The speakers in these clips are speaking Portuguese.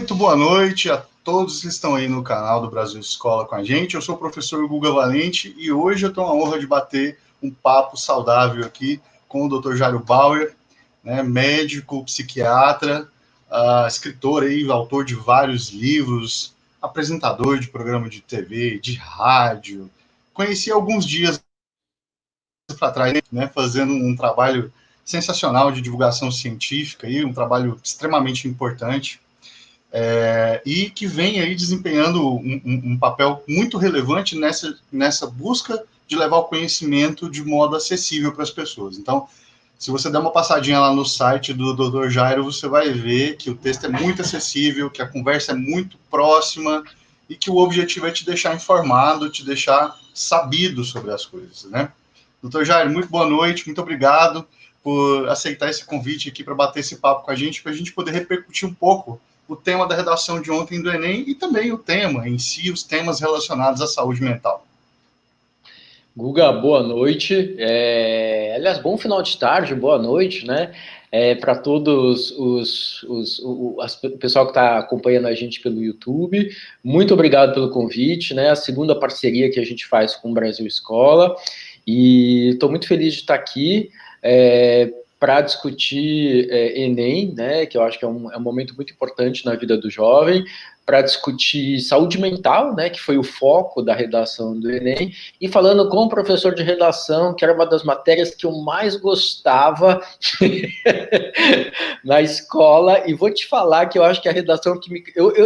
Muito boa noite a todos que estão aí no canal do Brasil Escola com a gente. Eu sou o professor Guga Valente e hoje eu tenho a honra de bater um papo saudável aqui com o Dr. Jairo Bauer, né, médico, psiquiatra, escritor aí, autor de vários livros, apresentador de programa de TV, de rádio. Conheci alguns dias para trás, né, fazendo um trabalho sensacional de divulgação científica, aí, um trabalho extremamente importante. E que vem aí desempenhando um papel muito relevante nessa busca de levar o conhecimento de modo acessível para as pessoas. Então, se você der uma passadinha lá no site do Dr. Jairo, você vai ver que o texto é muito acessível, que a conversa é muito próxima e que o objetivo é te deixar informado, te deixar sabido sobre as coisas, né? Dr. Jairo, muito boa noite, muito obrigado por aceitar esse convite aqui para bater esse papo com a gente, para a gente poder repercutir um pouco o tema da redação de ontem do Enem e também o tema em si, os temas relacionados à saúde mental. Guga, boa noite. Aliás, bom final de tarde, boa noite, né? Para todos o pessoal que está acompanhando a gente pelo YouTube, muito obrigado pelo convite, né? A segunda parceria que a gente faz com o Brasil Escola, e estou muito feliz de estar aqui para discutir Enem, né? Que eu acho que é um momento muito importante na vida do jovem, para discutir saúde mental, né, que foi o foco da redação do Enem, e falando com o professor de redação, que era uma das matérias que eu mais gostava na escola, e vou te falar que eu acho que a redação que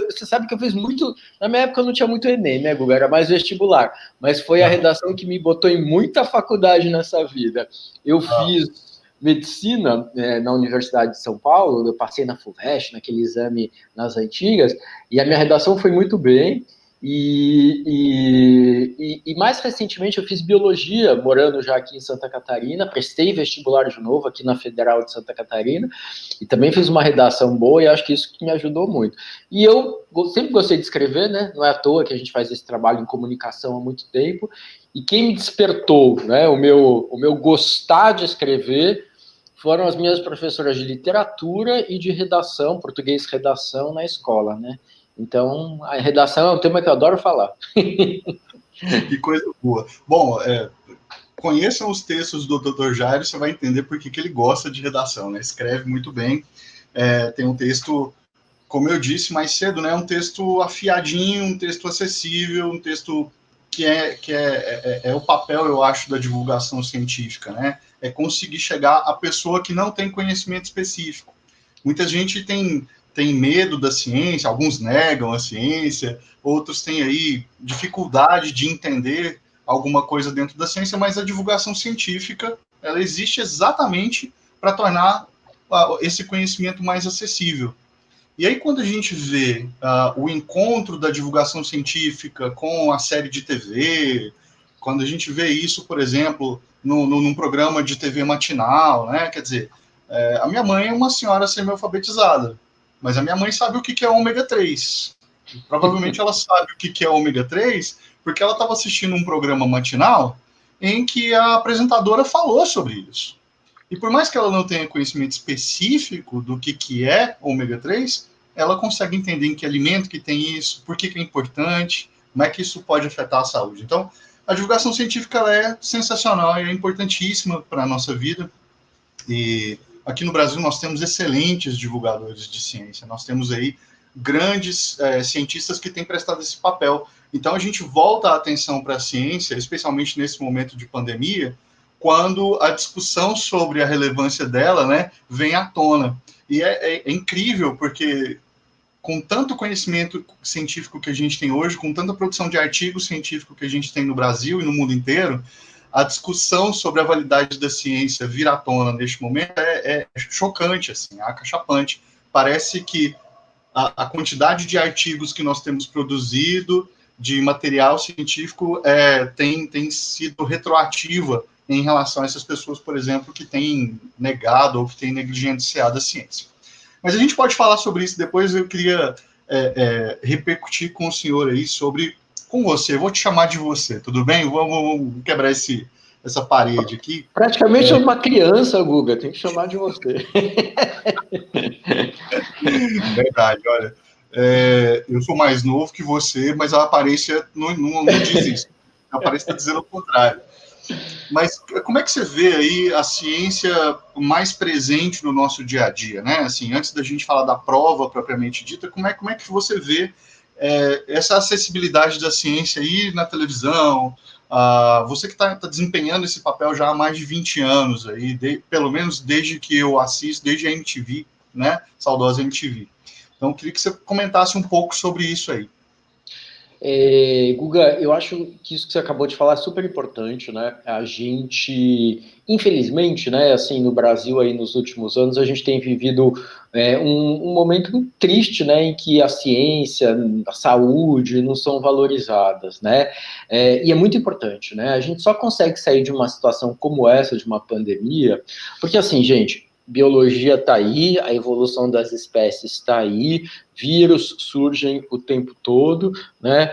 você sabe que eu fiz muito, na minha época eu não tinha muito Enem, né, Guga, era mais vestibular, mas foi a redação que me botou em muita faculdade nessa vida. Eu fiz medicina na Universidade de São Paulo, eu passei na FUVEST, naquele exame nas antigas, e a minha redação foi muito bem, e mais recentemente eu fiz biologia, morando já aqui em Santa Catarina, prestei vestibular de novo aqui na Federal de Santa Catarina, e também fiz uma redação boa, e acho que isso que me ajudou muito. E eu sempre gostei de escrever, né? Não é à toa que a gente faz esse trabalho em comunicação há muito tempo, e quem me despertou, né, o meu gostar de escrever foram as minhas professoras de literatura e de redação, português redação na escola, né? Então, a redação é um tema que eu adoro falar. Que coisa boa. Bom, conheçam os textos do Dr. Jairo, você vai entender por que ele gosta de redação, né? Escreve muito bem, tem um texto, como eu disse mais cedo, né? Um texto afiadinho, um texto acessível, um texto que é o papel, eu acho, da divulgação científica, né? É conseguir chegar à pessoa que não tem conhecimento específico. Muita gente tem medo da ciência, alguns negam a ciência, outros têm aí dificuldade de entender alguma coisa dentro da ciência, mas a divulgação científica, ela existe exatamente para tornar esse conhecimento mais acessível. E aí, quando a gente vê o encontro da divulgação científica com a série de TV, quando a gente vê isso, por exemplo, num programa de TV matinal, né? Quer dizer, a minha mãe é uma senhora semi-alfabetizada, mas a minha mãe sabe o que é ômega 3. Provavelmente ela sabe o que é ômega 3 porque ela estava assistindo um programa matinal em que a apresentadora falou sobre isso. E por mais que ela não tenha conhecimento específico do que é ômega 3, ela consegue entender em que alimento que tem isso, por que é importante, como é que isso pode afetar a saúde. Então, a divulgação científica ela é sensacional e é importantíssima para a nossa vida. E aqui no Brasil nós temos excelentes divulgadores de ciência, nós temos aí grandes cientistas que têm prestado esse papel. Então, a gente volta a atenção para a ciência, especialmente nesse momento de pandemia, quando a discussão sobre a relevância dela, né, vem à tona. E é incrível, porque com tanto conhecimento científico que a gente tem hoje, com tanta produção de artigos científicos que a gente tem no Brasil e no mundo inteiro, a discussão sobre a validade da ciência vir à tona neste momento é chocante, assim, é acachapante. Parece que a quantidade de artigos que nós temos produzido, de material científico, tem sido retroativa em relação a essas pessoas, por exemplo, que têm negado ou que têm negligenciado a ciência. Mas a gente pode falar sobre isso depois. Eu queria repercutir com o senhor aí com você. Eu vou te chamar de você, tudo bem? Vamos quebrar essa parede aqui. Praticamente uma criança, Guga, tem que chamar de você. Verdade, olha. Eu sou mais novo que você, mas a aparência não diz isso. A aparência está dizendo o contrário. Mas como é que você vê aí a ciência mais presente no nosso dia a dia, né? Assim, antes da gente falar da prova propriamente dita, como é que você vê essa acessibilidade da ciência aí na televisão? Você que está desempenhando esse papel já há mais de 20 anos, aí, pelo menos desde que eu assisto, desde a MTV, né? Saudosa MTV. Então, eu queria que você comentasse um pouco sobre isso aí. Guga, eu acho que isso que você acabou de falar é super importante, né? A gente, infelizmente, né, assim, no Brasil aí nos últimos anos, a gente tem vivido um momento muito triste, né, em que a ciência, a saúde não são valorizadas, né? E é muito importante, né? A gente só consegue sair de uma situação como essa, de uma pandemia, porque assim, gente, biologia está aí, a evolução das espécies está aí, vírus surgem o tempo todo, né?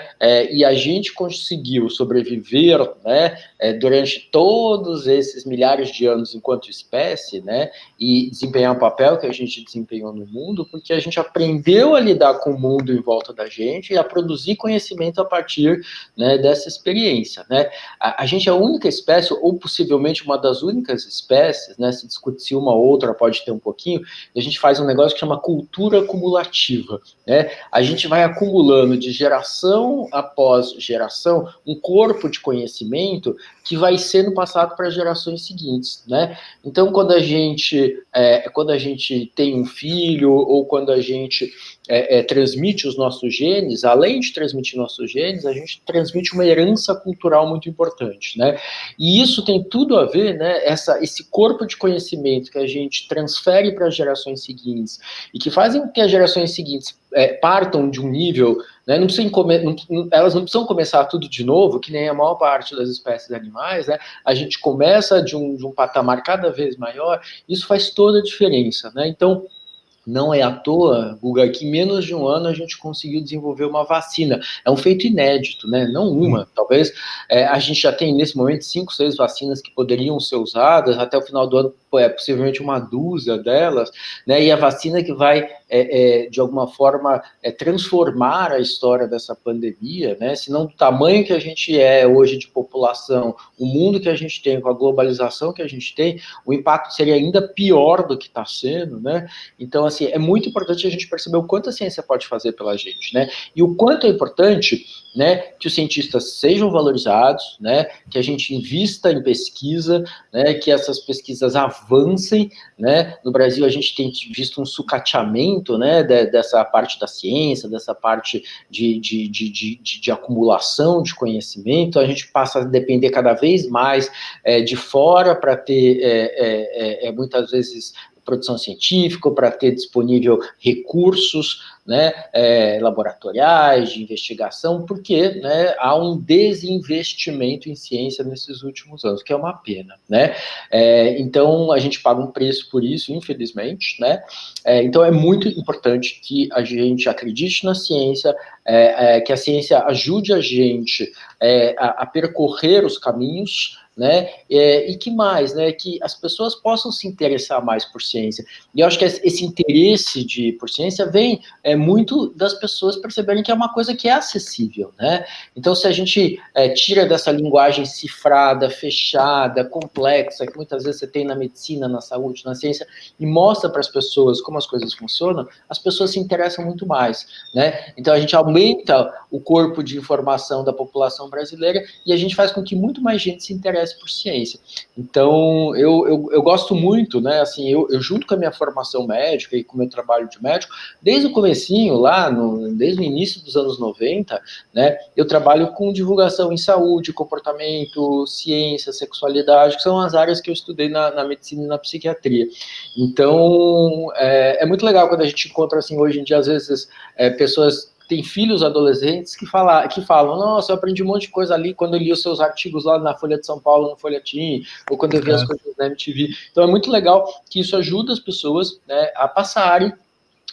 E a gente conseguiu sobreviver, né, durante todos esses milhares de anos enquanto espécie, né, e desempenhar o papel que a gente desempenhou no mundo, porque a gente aprendeu a lidar com o mundo em volta da gente e a produzir conhecimento a partir, né, dessa experiência, né? A gente é a única espécie, ou possivelmente uma das únicas espécies, né, se discute se uma ou outra pode ter um pouquinho, e a gente faz um negócio que chama cultura acumulativa, né? A gente vai acumulando de geração após geração um corpo de conhecimento que vai sendo passado para gerações seguintes, né? Então, quando a gente tem um filho ou quando a gente transmite os nossos genes, além de transmitir nossos genes, a gente transmite uma herança cultural muito importante, né? E isso tem tudo a ver, né? Esse corpo de conhecimento que a gente transfere para as gerações seguintes e que fazem com que as gerações seguintes partam de um nível, né, elas não precisam começar tudo de novo, que nem a maior parte das espécies animais, né, a gente começa de um patamar cada vez maior, isso faz toda a diferença, né, então não é à toa, Guga, que em menos de um ano a gente conseguiu desenvolver uma vacina. É um feito inédito, né? Não uma. Talvez a gente já tem, nesse momento, 5, 6 vacinas que poderiam ser usadas. Até o final do ano, possivelmente uma dúzia delas. Né? E a vacina que vai, de alguma forma, transformar a história dessa pandemia, né? Se não do tamanho que a gente é hoje de população, o mundo que a gente tem, com a globalização que a gente tem, o impacto seria ainda pior do que está sendo, né? Então, assim, é muito importante a gente perceber o quanto a ciência pode fazer pela gente, né? E o quanto é importante, né, que os cientistas sejam valorizados, né, que a gente invista em pesquisa, né, que essas pesquisas avancem, né? No Brasil a gente tem visto um sucateamento, né, dessa parte da ciência, dessa parte de acumulação de conhecimento, a gente passa a depender cada vez mais de fora para ter muitas vezes produção científica, para ter disponível recursos, né, laboratoriais, de investigação, porque, né, há um desinvestimento em ciência nesses últimos anos, que é uma pena, né? Então, a gente paga um preço por isso, infelizmente, né? Então, é muito importante que a gente acredite na ciência, que a ciência ajude a gente a percorrer os caminhos, né? E que mais, né? Que as pessoas possam se interessar mais por ciência. E eu acho que esse interesse por ciência vem muito das pessoas perceberem que é uma coisa que é acessível, né? Então, se a gente tira dessa linguagem cifrada, fechada, complexa, que muitas vezes você tem na medicina, na saúde, na ciência, e mostra para as pessoas como as coisas funcionam, as pessoas se interessam muito mais, né? Então, a gente aumenta o corpo de informação da população brasileira e a gente faz com que muito mais gente se interesse por ciência. Então, eu gosto muito, né, assim, eu junto com a minha formação médica e com o meu trabalho de médico, desde o comecinho, desde o início dos anos 90, né, eu trabalho com divulgação em saúde, comportamento, ciência, sexualidade, que são as áreas que eu estudei na medicina e na psiquiatria. Então, é muito legal quando a gente encontra, assim, hoje em dia, às vezes, pessoas tem filhos adolescentes que falam, nossa, eu aprendi um monte de coisa ali quando eu li os seus artigos lá na Folha de São Paulo, no Folhetim, ou quando eu vi as coisas na MTV. Então é muito legal que isso ajuda as pessoas, né, a passarem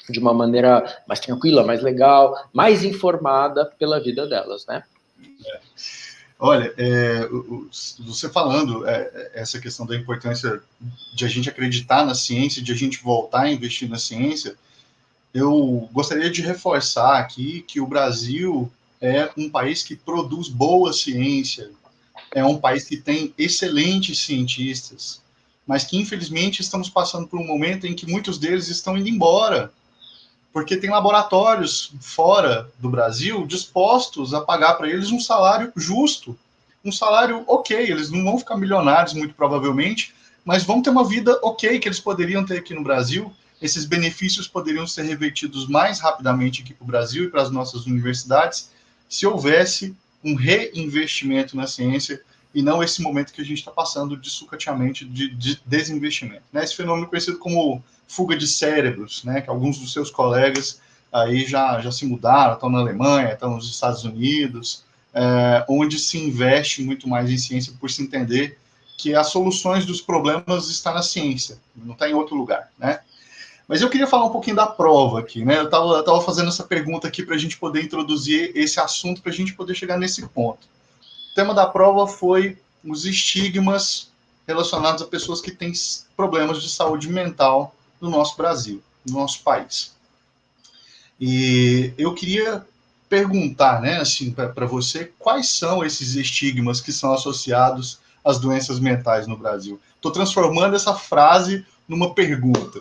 de uma maneira mais tranquila, mais legal, mais informada pela vida delas, né? Olha, você falando essa questão da importância de a gente acreditar na ciência, de a gente voltar a investir na ciência, eu gostaria de reforçar aqui que o Brasil é um país que produz boa ciência, é um país que tem excelentes cientistas, mas que, infelizmente, estamos passando por um momento em que muitos deles estão indo embora, porque tem laboratórios fora do Brasil dispostos a pagar para eles um salário justo, um salário ok, eles não vão ficar milionários, muito provavelmente, mas vão ter uma vida ok que eles poderiam ter aqui no Brasil. Esses benefícios poderiam ser revertidos mais rapidamente aqui para o Brasil e para as nossas universidades se houvesse um reinvestimento na ciência e não esse momento que a gente está passando de sucateamento de desinvestimento. Né? Esse fenômeno conhecido como fuga de cérebros, né? Que alguns dos seus colegas aí já se mudaram, estão na Alemanha, estão nos Estados Unidos, onde se investe muito mais em ciência por se entender que as soluções dos problemas estão na ciência, não está em outro lugar, né? Mas eu queria falar um pouquinho da prova aqui, né? Eu estava fazendo essa pergunta aqui para a gente poder introduzir esse assunto, para a gente poder chegar nesse ponto. O tema da prova foi os estigmas relacionados a pessoas que têm problemas de saúde mental no nosso Brasil, no nosso país. E eu queria perguntar, né, assim, para você, quais são esses estigmas que são associados às doenças mentais no Brasil? Estou transformando essa frase numa pergunta.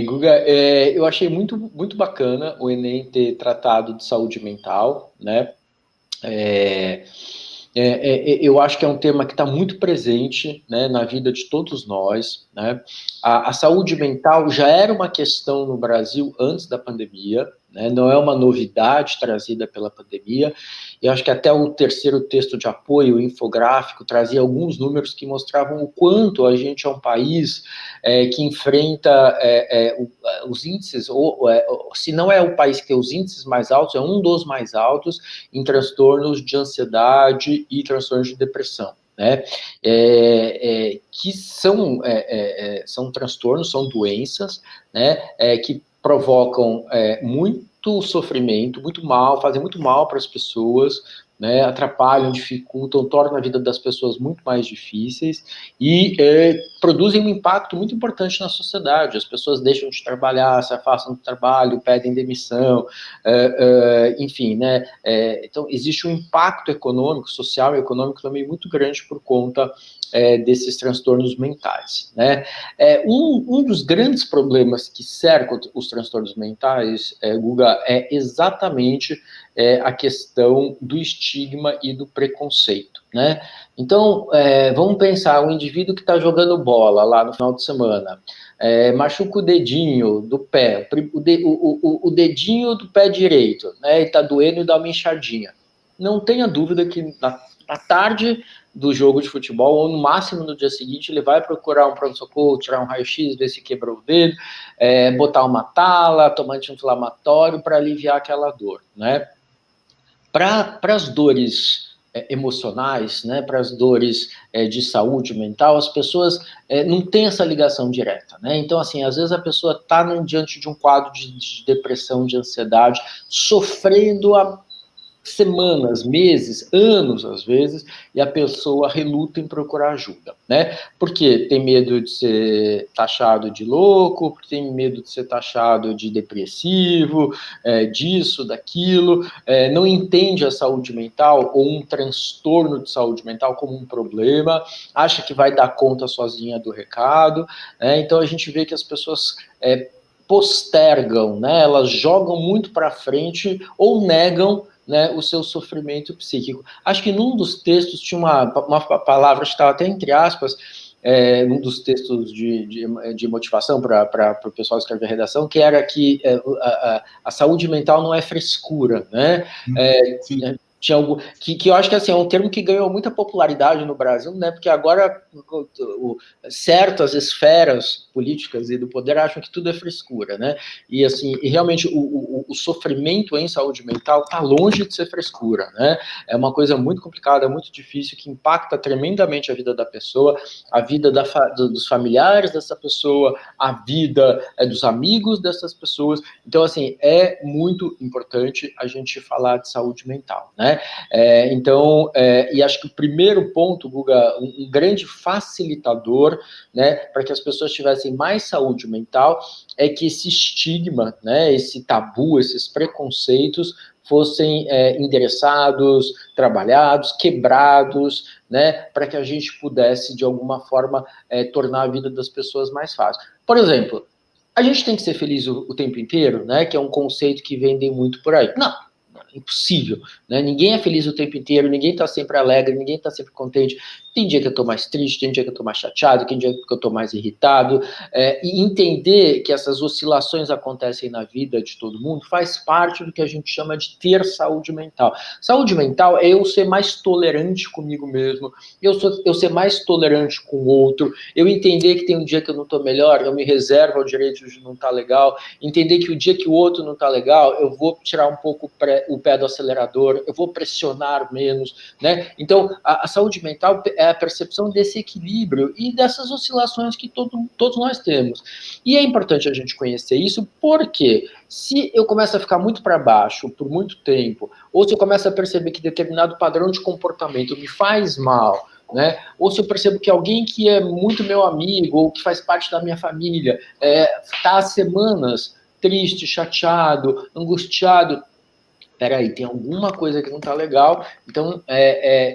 Guga, eu achei muito bacana o Enem ter tratado de saúde mental, né? Eu acho que é um tema que está muito presente, né, na vida de todos nós, né? A saúde mental já era uma questão no Brasil antes da pandemia, né? Não é uma novidade trazida pela pandemia. Eu acho que até o terceiro texto de apoio, o infográfico, trazia alguns números que mostravam o quanto a gente é um país que enfrenta os índices, se não é o país que tem os índices mais altos, é um dos mais altos em transtornos de ansiedade e transtornos de depressão. Né, que são transtornos, são doenças, né, que provocam muito sofrimento, muito mal, fazem muito mal para as pessoas, né, atrapalham, dificultam, tornam a vida das pessoas muito mais difíceis e produzem um impacto muito importante na sociedade. As pessoas deixam de trabalhar, se afastam do trabalho, pedem demissão, enfim, né? Então, existe um impacto econômico, social e econômico também muito grande por conta desses transtornos mentais, né? Um dos grandes problemas que cercam os transtornos mentais, Guga, é exatamente a questão do estigma e do preconceito, né? Então, vamos pensar, um indivíduo que está jogando bola lá no final de semana, machuca o dedinho do pé, o dedinho do pé direito, né? E está doendo e dá uma inchadinha. Não tenha dúvida que na tarde do jogo de futebol, ou no máximo no dia seguinte, ele vai procurar um pronto-socorro, tirar um raio-x, ver se quebrou o dedo, botar uma tala, tomar anti-inflamatório para aliviar aquela dor, né? Para as dores emocionais, né, para as dores de saúde mental, as pessoas não têm essa ligação direta, né? Então, assim, às vezes a pessoa está diante de um quadro de depressão, de ansiedade, sofrendo há semanas, meses, anos, às vezes, e a pessoa reluta em procurar ajuda, né? Porque tem medo de ser taxado de louco, porque tem medo de ser taxado de depressivo, disso, daquilo, não entende a saúde mental ou um transtorno de saúde mental como um problema, acha que vai dar conta sozinha do recado, né? Então a gente vê que as pessoas postergam, né? Elas jogam muito para frente ou negam, né, o seu sofrimento psíquico. Acho que num dos textos tinha uma palavra que estava até entre aspas, num dos textos de motivação para o pessoal escrever a redação, que era que a saúde mental não é frescura, né? Tinha algo que eu acho que assim, é um termo que ganhou muita popularidade no Brasil, né? Porque agora certas esferas políticas e do poder acham que tudo é frescura, né? E assim, e realmente o sofrimento em saúde mental está longe de ser frescura, né? É uma coisa muito complicada, muito difícil, que impacta tremendamente a vida da pessoa, a vida dos familiares dessa pessoa, a vida dos amigos dessas pessoas. Então, assim, é muito importante a gente falar de saúde mental, né? né? Então, e acho que o primeiro ponto, Guga, um grande facilitador, né, para que as pessoas tivessem mais saúde mental, é que esse estigma, né, esse tabu, esses preconceitos fossem endereçados, trabalhados, quebrados, né, para que a gente pudesse, de alguma forma, tornar a vida das pessoas mais fácil. Por exemplo, a gente tem que ser feliz o tempo inteiro, né, que é um conceito que vendem muito por aí. Não, impossível, né? Ninguém é feliz o tempo inteiro, ninguém está sempre alegre, ninguém está sempre contente. Tem dia que eu estou mais triste, tem dia que eu estou mais chateado, tem dia que eu estou mais irritado. E entender que essas oscilações acontecem na vida de todo mundo faz parte do que a gente chama de ter saúde mental. Saúde mental é eu ser mais tolerante comigo mesmo, eu ser mais tolerante com o outro, eu entender que tem um dia que eu não estou melhor, eu me reservo o direito de não estar legal, entender que o dia que o outro não está legal, eu vou tirar um pouco o pé do acelerador, eu vou pressionar menos, né? Então, a saúde mental é a percepção desse equilíbrio e dessas oscilações que todos nós temos. E é importante a gente conhecer isso, porque se eu começo a ficar muito para baixo por muito tempo, ou se eu começo a perceber que determinado padrão de comportamento me faz mal, né? Ou se eu percebo que alguém que é muito meu amigo ou que faz parte da minha família está há semanas triste, chateado, angustiado, peraí, tem alguma coisa que não está legal, então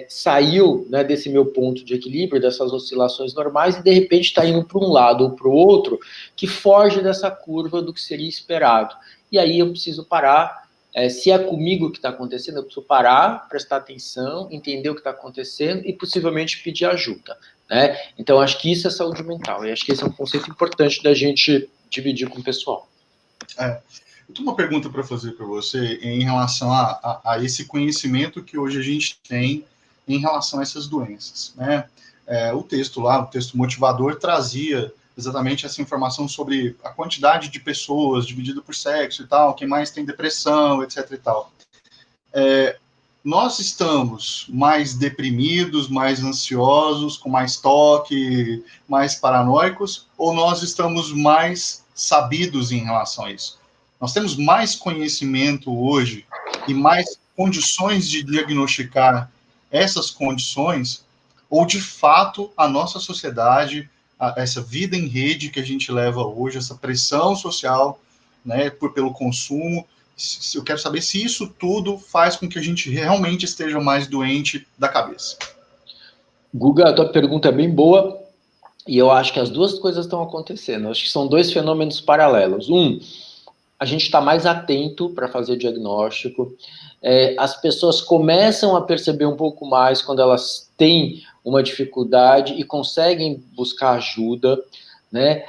saiu, né, desse meu ponto de equilíbrio, dessas oscilações normais, e de repente está indo para um lado ou para o outro, que foge dessa curva do que seria esperado. E aí eu preciso parar, se é comigo que está acontecendo, eu preciso parar, prestar atenção, entender o que está acontecendo e possivelmente pedir ajuda, né? Então acho que isso é saúde mental, e acho que esse é um conceito importante da gente dividir com o pessoal. Eu tenho uma pergunta para fazer para você em relação a esse conhecimento que hoje a gente tem em relação a essas doenças, né? O texto lá, o texto motivador, trazia exatamente essa informação sobre a quantidade de pessoas dividida por sexo e tal, quem mais tem depressão, etc e tal. Nós estamos mais deprimidos, mais ansiosos, com mais toque, mais paranoicos, ou nós estamos mais sabidos em relação a isso? Nós temos mais conhecimento hoje e mais condições de diagnosticar essas condições, ou de fato a nossa sociedade, essa vida em rede que a gente leva hoje, essa pressão social, né, pelo consumo, eu quero saber se isso tudo faz com que a gente realmente esteja mais doente da cabeça. Guga, a tua pergunta é bem boa, e eu acho que as duas coisas estão acontecendo. Eu acho que são dois fenômenos paralelos. A gente está mais atento para fazer diagnóstico, as pessoas começam a perceber um pouco mais quando elas têm uma dificuldade e conseguem buscar ajuda, né?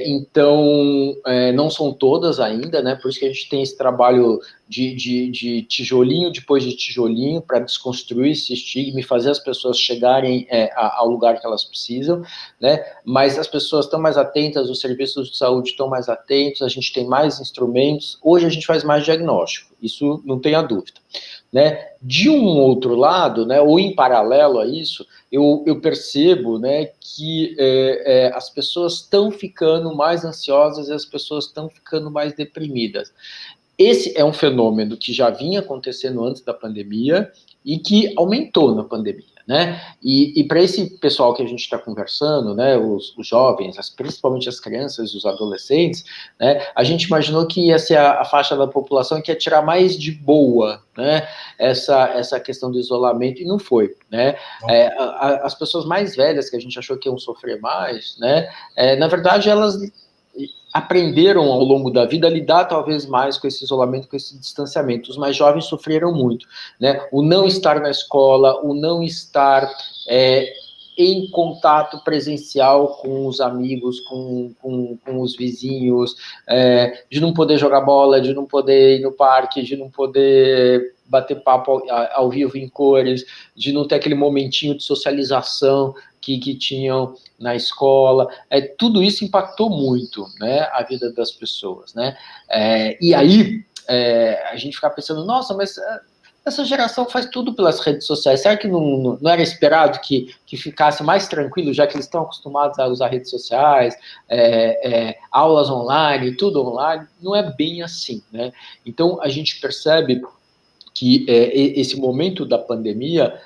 Então, não são todas ainda, né? Por isso que a gente tem esse trabalho de tijolinho depois de tijolinho para desconstruir esse estigma e fazer as pessoas chegarem ao lugar que elas precisam, né? Mas as pessoas estão mais atentas, os serviços de saúde estão mais atentos, a gente tem mais instrumentos, hoje a gente faz mais diagnóstico, isso não tenha dúvida, né? De um outro lado, né, ou em paralelo a isso, eu percebo, né, que as pessoas estão ficando mais ansiosas e as pessoas estão ficando mais deprimidas. Esse é um fenômeno que já vinha acontecendo antes da pandemia e que aumentou na pandemia, né? E para esse pessoal que a gente está conversando, né, os jovens, principalmente as crianças e os adolescentes, né, a gente imaginou que ia ser a faixa da população que ia tirar mais de boa, né, essa questão do isolamento, e não foi, né? As pessoas mais velhas que a gente achou que iam sofrer mais, né, na verdade elas aprenderam ao longo da vida a lidar talvez mais com esse isolamento, com esse distanciamento. Os mais jovens sofreram muito, né? O não estar na escola, o não estar em contato presencial com os amigos, com os vizinhos, de não poder jogar bola, de não poder ir no parque, de não poder bater papo ao vivo em cores, de não ter aquele momentinho de socialização que tinham na escola, tudo isso impactou muito, né, a vida das pessoas, né, e aí a gente fica pensando, nossa, mas essa geração faz tudo pelas redes sociais, será que não era esperado que ficasse mais tranquilo, já que eles estão acostumados a usar redes sociais, aulas online, tudo online? Não é bem assim, né, então a gente percebe que esse momento da pandemia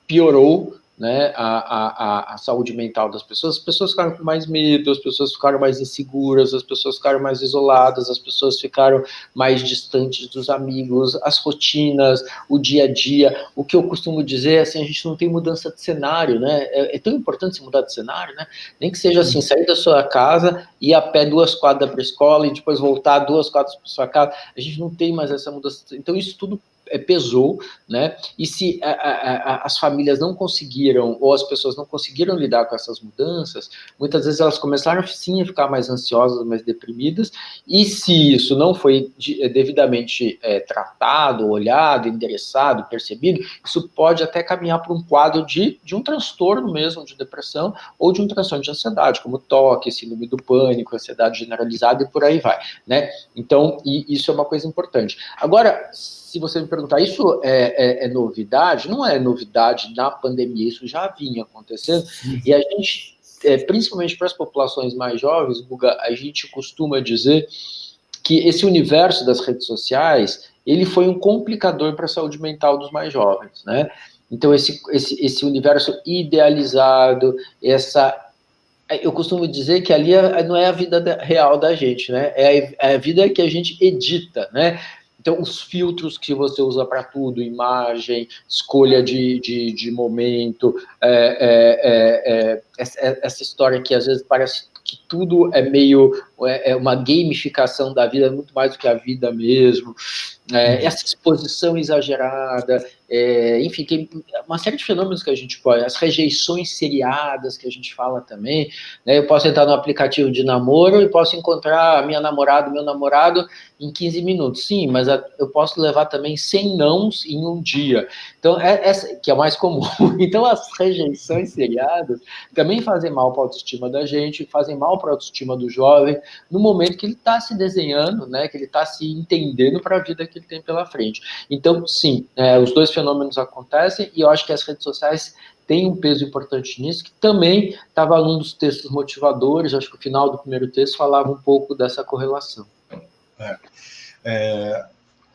piorou, né, a saúde mental das pessoas. As pessoas ficaram com mais medo, as pessoas ficaram mais inseguras, as pessoas ficaram mais isoladas, as pessoas ficaram mais distantes dos amigos, as rotinas, o dia a dia. O que eu costumo dizer é assim, a gente não tem mudança de cenário, né? É tão importante se mudar de cenário, né? Nem que seja assim, sair da sua casa, ir a pé 2 quadras para a escola e depois voltar 2 quadras para sua casa. A gente não tem mais essa mudança. Então, isso tudo pesou, né? E se as famílias não conseguiram, ou as pessoas não conseguiram lidar com essas mudanças, muitas vezes elas começaram sim a ficar mais ansiosas, mais deprimidas, e se isso não foi devidamente tratado, olhado, endereçado, percebido, isso pode até caminhar para um quadro de um transtorno mesmo, de depressão, ou de um transtorno de ansiedade, como toque, síndrome do pânico, ansiedade generalizada e por aí vai, né? Então, isso é uma coisa importante. Agora, se você me perguntar, isso é novidade? Não é novidade na pandemia, isso já vinha acontecendo, e a gente, principalmente para as populações mais jovens, Guga, a gente costuma dizer que esse universo das redes sociais, ele foi um complicador para a saúde mental dos mais jovens, né? Então, esse universo idealizado, eu costumo dizer que ali não é a vida real da gente, né? É a vida que a gente edita, né? Então, os filtros que você usa para tudo, imagem, escolha de momento, essa história que às vezes parece que tudo é meio uma gamificação da vida, muito mais do que a vida mesmo, essa exposição exagerada, enfim, tem uma série de fenômenos que a gente pode, as rejeições seriadas que a gente fala também, né? Eu posso entrar no aplicativo de namoro e posso encontrar a minha namorada, meu namorado em 15 minutos, sim, mas eu posso levar também 100 nãos em um dia, então, essa que é o mais comum. Então, as rejeições seriadas também fazem mal para a autoestima da gente, fazem mal para a autoestima do jovem, no momento que ele está se desenhando, né, que ele está se entendendo para a vida que ele tem pela frente. Então, sim, os dois fenômenos acontecem e eu acho que as redes sociais têm um peso importante nisso, que também estava num dos textos motivadores, acho que o final do primeiro texto falava um pouco dessa correlação.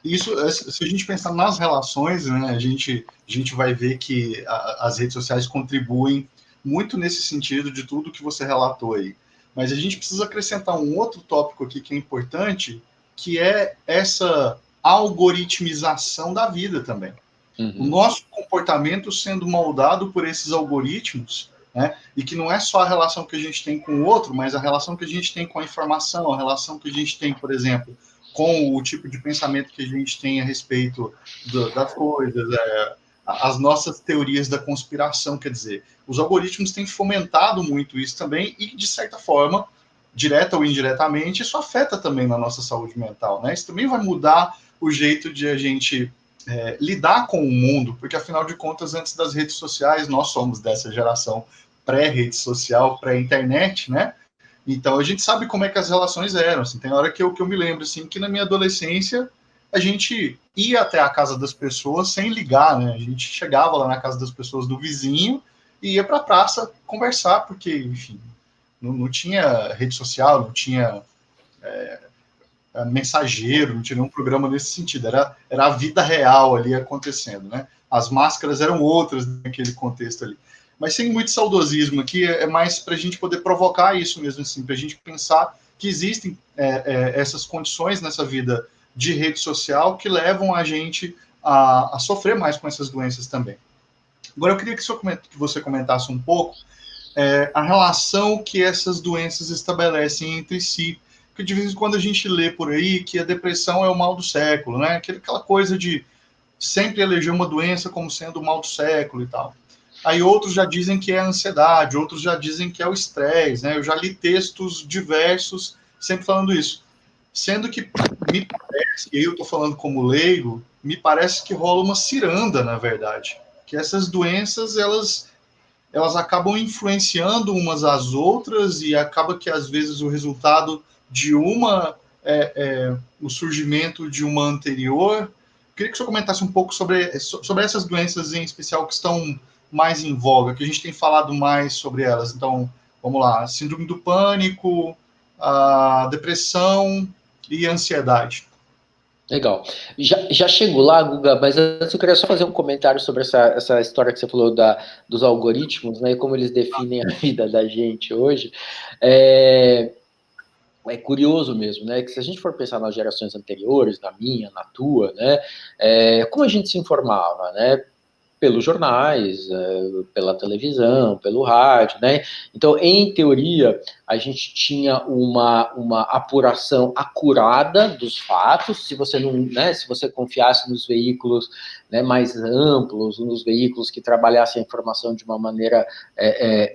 Isso, se a gente pensar nas relações, né, a gente vai ver que as redes sociais contribuem muito nesse sentido de tudo que você relatou aí. Mas a gente precisa acrescentar um outro tópico aqui que é importante, que é essa algoritmização da vida também. O nosso comportamento sendo moldado por esses algoritmos, né, e que não é só a relação que a gente tem com o outro, mas a relação que a gente tem com a informação, a relação que a gente tem, por exemplo, com o tipo de pensamento que a gente tem a respeito das coisas, as nossas teorias da conspiração, quer dizer, os algoritmos têm fomentado muito isso também e, de certa forma, direta ou indiretamente, isso afeta também na nossa saúde mental, né? Isso também vai mudar o jeito de a gente lidar com o mundo, porque, afinal de contas, antes das redes sociais, nós somos dessa geração pré-rede social, pré-internet, né? Então, a gente sabe como é que as relações eram. Assim, tem hora que eu me lembro assim, que na minha adolescência a gente ia até a casa das pessoas sem ligar, né? A gente chegava lá na casa das pessoas do vizinho e ia para a praça conversar, porque, enfim, não tinha rede social, não tinha mensageiro, não tinha nenhum programa nesse sentido. Era a vida real ali acontecendo, né? As máscaras eram outras naquele contexto ali. Mas sem muito saudosismo aqui, é mais para a gente poder provocar isso mesmo, assim, para a gente pensar que existem essas condições nessa vida de rede social que levam a gente a sofrer mais com essas doenças também. Agora, eu queria que você comentasse um pouco a relação que essas doenças estabelecem entre si, porque de vez em quando a gente lê por aí que a depressão é o mal do século, né? Aquela coisa de sempre eleger uma doença como sendo o mal do século e tal. Aí outros já dizem que é a ansiedade, outros já dizem que é o estresse, né? Eu já li textos diversos sempre falando isso. Sendo que me parece, e eu estou falando como leigo, me parece que rola uma ciranda, na verdade. Que essas doenças, elas acabam influenciando umas às outras e acaba que, às vezes, o resultado de uma o surgimento de uma anterior. Queria que o senhor comentasse um pouco sobre essas doenças em especial que estão mais em voga, que a gente tem falado mais sobre elas. Então, vamos lá, síndrome do pânico, a depressão e a ansiedade. Legal. Já chego lá, Guga, mas antes eu queria só fazer um comentário sobre essa história que você falou dos algoritmos, né, e como eles definem a vida da gente hoje. É, é curioso mesmo, né, que se a gente for pensar nas gerações anteriores, na minha, na tua, né, como a gente se informava, né, pelos jornais, pela televisão, pelo rádio, né? Então, em teoria, a gente tinha uma apuração acurada dos fatos. Se você não, né, se você confiasse nos veículos, né, mais amplos, nos veículos que trabalhassem a informação de uma maneira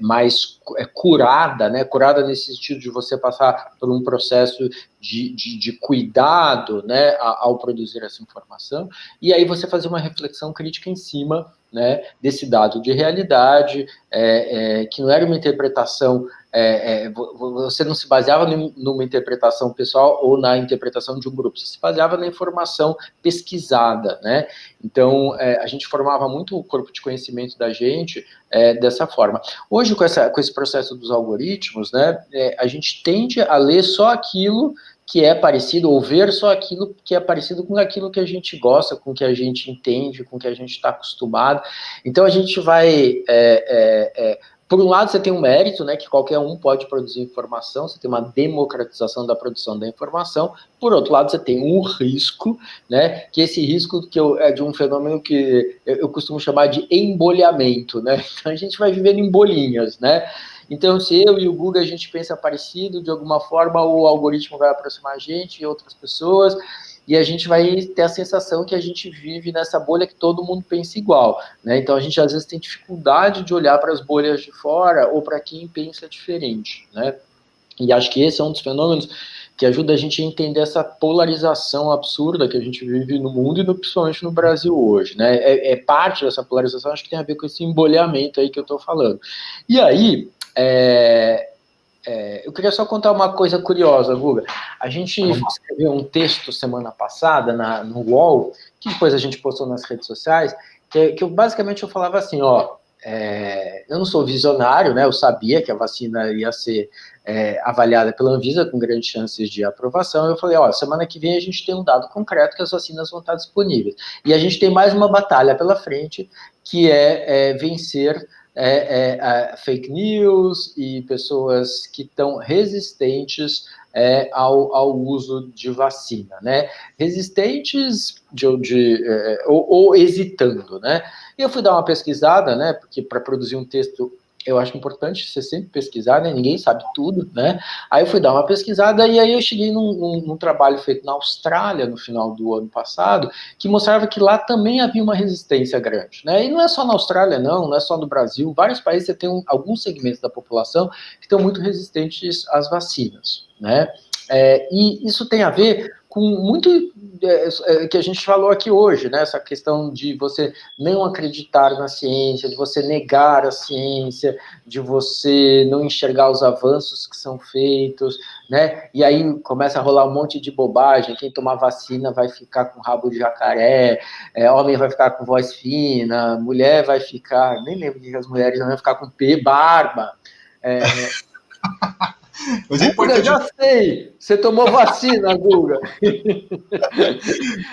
mais curada, né? Curada nesse sentido de você passar por um processo de cuidado, né, ao produzir essa informação, e aí você fazer uma reflexão crítica em cima, né, desse dado de realidade, que não era uma interpretação, você não se baseava numa interpretação pessoal ou na interpretação de um grupo, você se baseava na informação pesquisada, né? Então, a gente formava muito o corpo de conhecimento da gente dessa forma. Hoje, com esse processo dos algoritmos, né, a gente tende a ler só aquilo que é parecido, ou ver só aquilo que é parecido com aquilo que a gente gosta, com o que a gente entende, com o que a gente está acostumado. Então a gente vai. Por um lado, você tem um mérito, né, que qualquer um pode produzir informação, você tem uma democratização da produção da informação. Por outro lado, você tem um risco, né, que esse risco é de um fenômeno que eu costumo chamar de embolhamento, né? Então a gente vai vivendo em bolinhas, né? Então, se eu e o Google a gente pensa parecido, de alguma forma o algoritmo vai aproximar a gente e outras pessoas, e a gente vai ter a sensação que a gente vive nessa bolha que todo mundo pensa igual, né? Então, a gente às vezes tem dificuldade de olhar para as bolhas de fora ou para quem pensa diferente, né? E acho que esse é um dos fenômenos que ajuda a gente a entender essa polarização absurda que a gente vive no mundo e principalmente no Brasil hoje, né? Parte dessa polarização, acho que tem a ver com esse embolhamento aí que eu estou falando. E aí, eu queria só contar uma coisa curiosa, Guga. A gente escreveu um texto semana passada no UOL, que depois a gente postou nas redes sociais, que basicamente eu falava assim, ó, eu não sou visionário, né? Eu sabia que a vacina ia ser avaliada pela Anvisa com grandes chances de aprovação. Eu falei, ó, semana que vem a gente tem um dado concreto que as vacinas vão estar disponíveis. E a gente tem mais uma batalha pela frente, que é vencer fake news e pessoas que estão resistentes ao uso de vacina, né? Resistentes ou hesitando, né? E eu fui dar uma pesquisada, né? Porque para produzir um texto eu acho importante você sempre pesquisar, né? Ninguém sabe tudo, né? Aí eu fui dar uma pesquisada e aí eu cheguei num trabalho feito na Austrália no final do ano passado, que mostrava que lá também havia uma resistência grande, né? E não é só na Austrália, não é só no Brasil. Vários países você tem alguns segmentos da população que estão muito resistentes às vacinas, né? E isso tem a ver com muito que a gente falou aqui hoje, né? Essa questão de você não acreditar na ciência, de você negar a ciência, de você não enxergar os avanços que são feitos, né? E aí começa a rolar um monte de bobagem. Quem tomar vacina vai ficar com rabo de jacaré, homem vai ficar com voz fina, mulher vai ficar, nem lembro que as mulheres vão ficar com barba. Mas é importante. Guga, já sei. Você tomou vacina, Guga.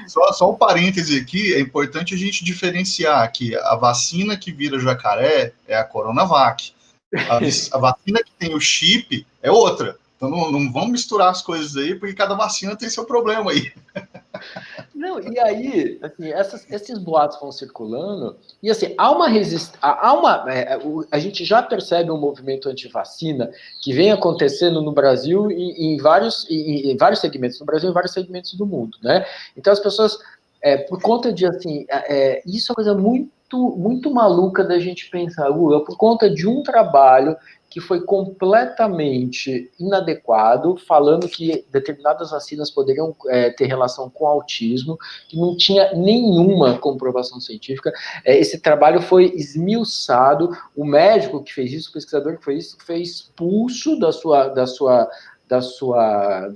Só um parêntese aqui, é importante a gente diferenciar que a vacina que vira jacaré é a Coronavac. A vacina que tem o chip é outra. Então não vamos misturar as coisas aí, porque cada vacina tem seu problema aí. Não, e aí, assim, esses boatos vão circulando, e assim, há uma resistência, a gente já percebe um movimento anti-vacina que vem acontecendo no Brasil em vários segmentos, no Brasil e em vários segmentos do mundo, né? Então as pessoas, por conta de, assim, isso é uma coisa muito maluca da gente pensar, por conta de um trabalho que foi completamente inadequado, falando que determinadas vacinas poderiam ter relação com autismo, que não tinha nenhuma comprovação científica. Esse trabalho foi esmiuçado, o médico que fez isso, o pesquisador que fez isso, foi expulso do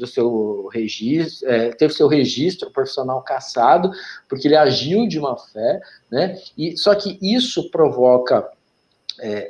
seu registro, teve seu registro profissional cassado, porque ele agiu de má fé, né? Só que isso provoca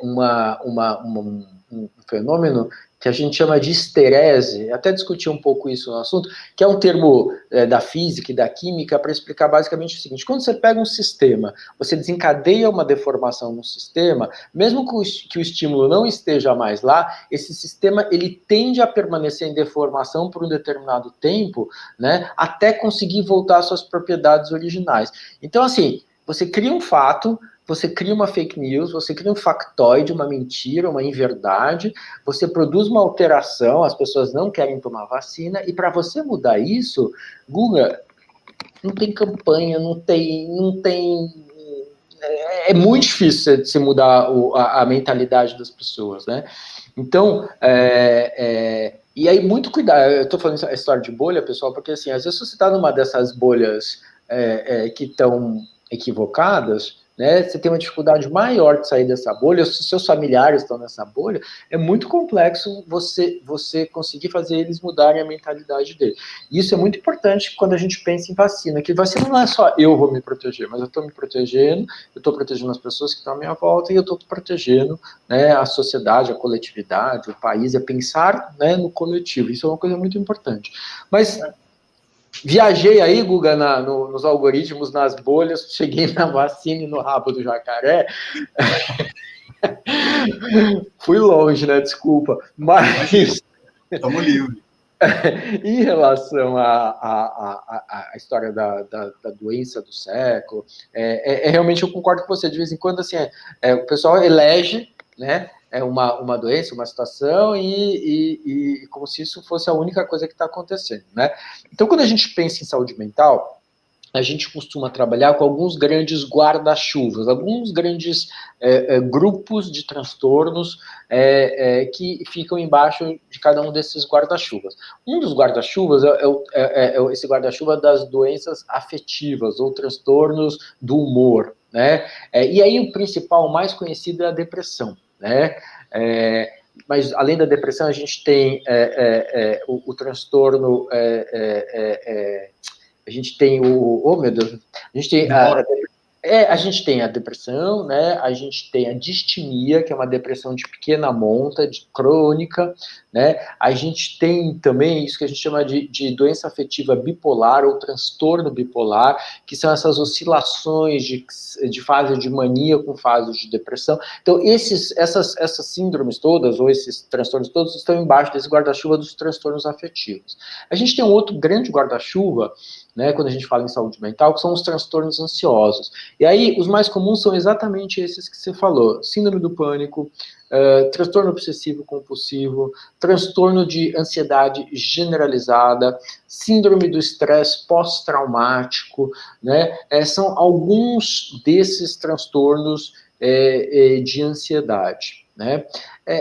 um fenômeno que a gente chama de esterese, até discutir um pouco isso no assunto, que é um termo da física e da química para explicar basicamente o seguinte: quando você pega um sistema, você desencadeia uma deformação no sistema, mesmo que o estímulo não esteja mais lá, esse sistema ele tende a permanecer em deformação por um determinado tempo, né, até conseguir voltar às suas propriedades originais. Então, assim, você cria um fato, você cria uma fake news, você cria um factoide, uma mentira, uma inverdade, você produz uma alteração, as pessoas não querem tomar vacina, e para você mudar isso, Guga, não tem campanha, não tem é muito difícil você mudar a mentalidade das pessoas, né? Então, e aí, muito cuidado. Eu estou falando a história de bolha, pessoal, porque assim, às vezes você está numa dessas bolhas que estão equivocadas, né? Você tem uma dificuldade maior de sair dessa bolha. Se seus familiares estão nessa bolha, é muito complexo você conseguir fazer eles mudarem a mentalidade deles. Isso é muito importante quando a gente pensa em vacina, que vacina não é só eu vou me proteger, mas eu estou me protegendo, eu estou protegendo as pessoas que estão à minha volta e eu estou protegendo, né, a sociedade, a coletividade, o país, é pensar, né, no coletivo. Isso é uma coisa muito importante. Mas viajei aí, Guga, nos algoritmos, nas bolhas, cheguei na vacina e no rabo do jacaré. Fui longe, né? Desculpa. Mas estamos livres. Em relação à história da doença do século, realmente eu concordo com você. De vez em quando, assim, o pessoal elege, né, uma doença, uma situação, e como se isso fosse a única coisa que está acontecendo, né? Então, quando a gente pensa em saúde mental, a gente costuma trabalhar com alguns grandes guarda-chuvas, alguns grandes grupos de transtornos que ficam embaixo de cada um desses guarda-chuvas. Um dos guarda-chuvas é esse guarda-chuva das doenças afetivas ou transtornos do humor, né? E aí o principal, o mais conhecido é a depressão, né? Mas além da depressão, a gente tem o transtorno a gente tem oh meu Deus, a gente tem a gente tem a depressão, né? A gente tem a distimia, que é uma depressão de pequena monta, crônica, né? A gente tem também isso que a gente chama de doença afetiva bipolar ou transtorno bipolar, que são essas oscilações de fase de mania com fase de depressão. Então, essas síndromes todas, ou esses transtornos todos, estão embaixo desse guarda-chuva dos transtornos afetivos. A gente tem um outro grande guarda-chuva, né, quando a gente fala em saúde mental, que são os transtornos ansiosos. E aí, os mais comuns são exatamente esses que você falou: síndrome do pânico, transtorno obsessivo compulsivo, transtorno de ansiedade generalizada, síndrome do estresse pós-traumático, né? São alguns desses transtornos de ansiedade, né?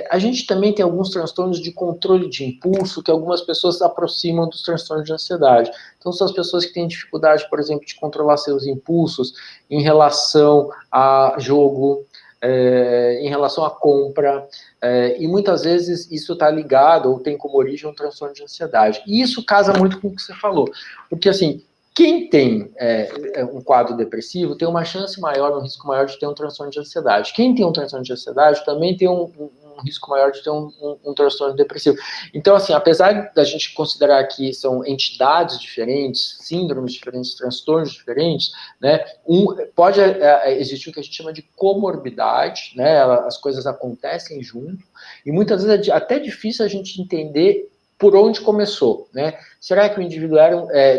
A gente também tem alguns transtornos de controle de impulso que algumas pessoas se aproximam dos transtornos de ansiedade. Então, são as pessoas que têm dificuldade, por exemplo, de controlar seus impulsos em relação a jogo, em relação à compra, e muitas vezes isso está ligado ou tem como origem um transtorno de ansiedade. E isso casa muito com o que você falou, porque assim, quem tem um quadro depressivo tem uma chance maior, um risco maior de ter um transtorno de ansiedade. Quem tem um transtorno de ansiedade também tem um risco maior de ter um transtorno depressivo. Então, assim, apesar da gente considerar que são entidades diferentes, síndromes diferentes, transtornos diferentes, né, pode existir o que a gente chama de comorbidade, né, as coisas acontecem junto, e muitas vezes é até difícil a gente entender por onde começou, né? Será que o indivíduo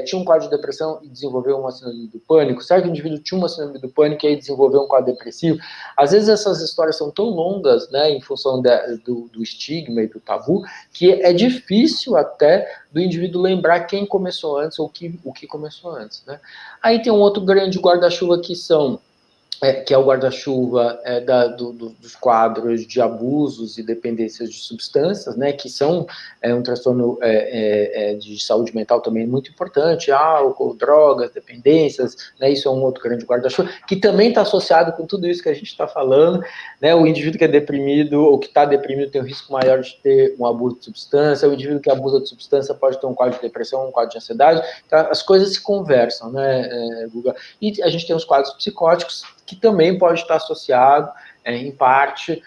tinha um quadro de depressão e desenvolveu uma síndrome do pânico? Será que o indivíduo tinha uma síndrome do pânico e aí desenvolveu um quadro depressivo? Às vezes essas histórias são tão longas, né, em função do estigma e do tabu, que é difícil até do indivíduo lembrar quem começou antes ou o que começou antes, né? Aí tem um outro grande guarda-chuva que é o guarda-chuva dos quadros de abusos e dependências de substâncias, né, que são um transtorno de saúde mental também muito importante, álcool, drogas, dependências, né, isso é um outro grande guarda-chuva, que também está associado com tudo isso que a gente está falando, né, o indivíduo que é deprimido ou que está deprimido tem um risco maior de ter um abuso de substância, o indivíduo que abusa de substância pode ter um quadro de depressão, um quadro de ansiedade, então, as coisas se conversam, né, Guga? E a gente tem os quadros psicóticos, que também pode estar associado, em parte,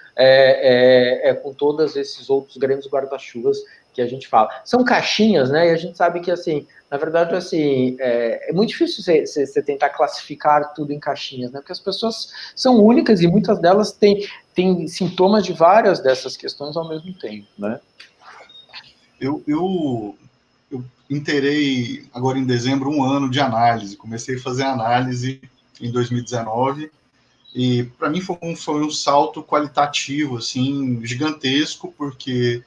com todos esses outros grandes guarda-chuvas que a gente fala. São caixinhas, né? E a gente sabe que, assim, na verdade, assim, é muito difícil você tentar classificar tudo em caixinhas, né? Porque as pessoas são únicas e muitas delas têm sintomas de várias dessas questões ao mesmo tempo, né? Eu inteirei agora em dezembro 1 ano de análise. Comecei a fazer análise em 2019 e para mim foi um salto qualitativo assim gigantesco, porque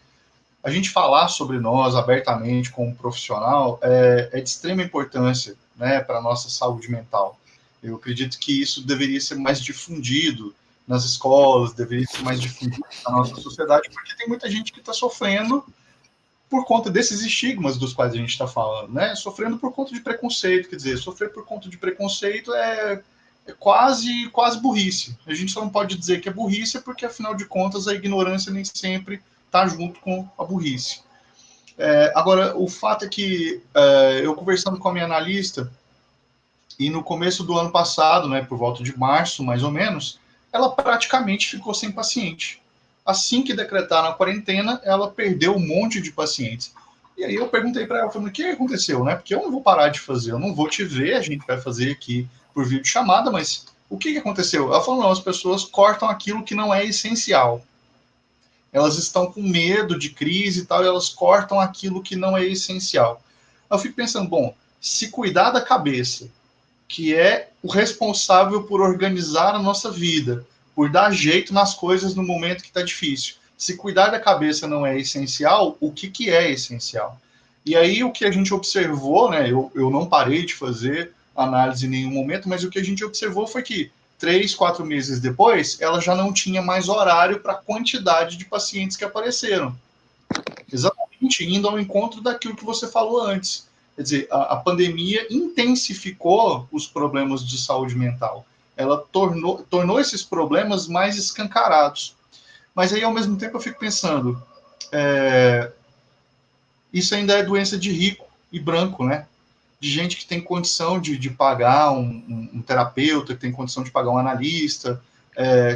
a gente falar sobre nós abertamente como profissional é de extrema importância, né, para a nossa saúde mental. Eu acredito que isso deveria ser mais difundido nas escolas, deveria ser mais difundido na nossa sociedade, porque tem muita gente que está sofrendo por conta desses estigmas dos quais a gente está falando, né? Sofrendo por conta de preconceito, quer dizer, sofrer por conta de preconceito é quase burrice. A gente só não pode dizer que é burrice, porque afinal de contas a ignorância nem sempre está junto com a burrice. Agora, o fato é que eu conversando com a minha analista, e no começo do ano passado, né, por volta de março, mais ou menos, ela praticamente ficou sem paciente. Assim que decretaram a quarentena, ela perdeu um monte de pacientes. E aí eu perguntei para ela, falei, o que aconteceu, né? Porque eu não vou parar de fazer, eu não vou te ver, a gente vai fazer aqui por videochamada, mas o que aconteceu? Ela falou, não, as pessoas cortam aquilo que não é essencial. Elas estão com medo de crise e tal, e elas cortam aquilo que não é essencial. Eu fico pensando, bom, se cuidar da cabeça, que é o responsável por organizar a nossa vida, por dar jeito nas coisas no momento que está difícil. Se cuidar da cabeça não é essencial, o que é essencial? E aí o que a gente observou, né? Eu não parei de fazer análise em nenhum momento, mas o que a gente observou foi que 3, 4 meses depois, ela já não tinha mais horário para a quantidade de pacientes que apareceram. Exatamente, indo ao encontro daquilo que você falou antes. Quer dizer, a pandemia intensificou os problemas de saúde mental. Ela tornou esses problemas mais escancarados. Mas aí, ao mesmo tempo, eu fico pensando, isso ainda é doença de rico e branco, né? De gente que tem condição de pagar um terapeuta, que tem condição de pagar um analista,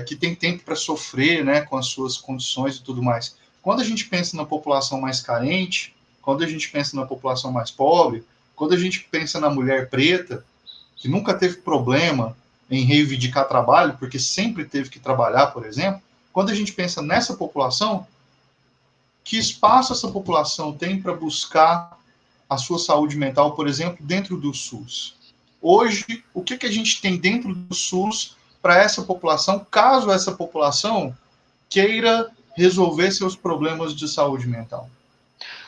que tem tempo para sofrer, né, com as suas condições e tudo mais. Quando a gente pensa na população mais carente, quando a gente pensa na população mais pobre, quando a gente pensa na mulher preta, que nunca teve problema em reivindicar trabalho, porque sempre teve que trabalhar, por exemplo, quando a gente pensa nessa população, que espaço essa população tem para buscar a sua saúde mental, por exemplo, dentro do SUS? Hoje, o que a gente tem dentro do SUS para essa população, caso essa população queira resolver seus problemas de saúde mental?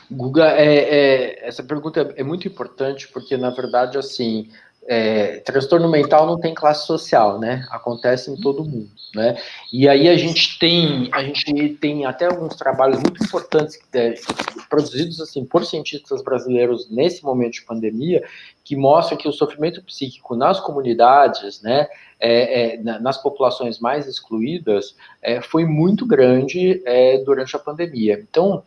Guga, essa pergunta é muito importante, porque, na verdade, assim, transtorno mental não tem classe social, né? Acontece em todo mundo, né? E aí a gente tem até alguns trabalhos muito importantes produzidos, assim, por cientistas brasileiros nesse momento de pandemia, que mostram que o sofrimento psíquico nas comunidades, né, nas populações mais excluídas, foi muito grande durante a pandemia. Então,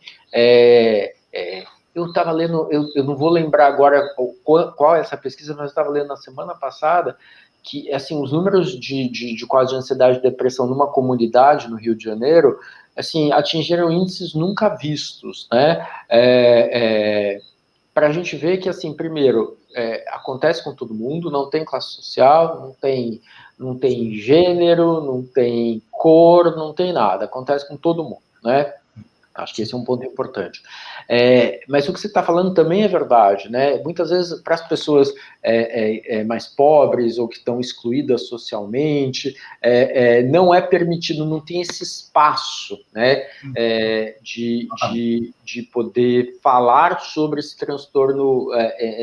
eu estava lendo, eu não vou lembrar agora qual é essa pesquisa, mas eu estava lendo na semana passada que, assim, os números de quadros de ansiedade e depressão numa comunidade no Rio de Janeiro, assim, atingiram índices nunca vistos, né? Para a gente ver que, assim, primeiro, acontece com todo mundo, não tem classe social, não tem gênero, não tem cor, não tem nada, acontece com todo mundo, né? Acho que esse é um ponto importante. Mas o que você está falando também é verdade, né? Muitas vezes, para as pessoas mais pobres ou que estão excluídas socialmente, não é permitido, não tem esse espaço, né? De poder falar sobre esse transtorno.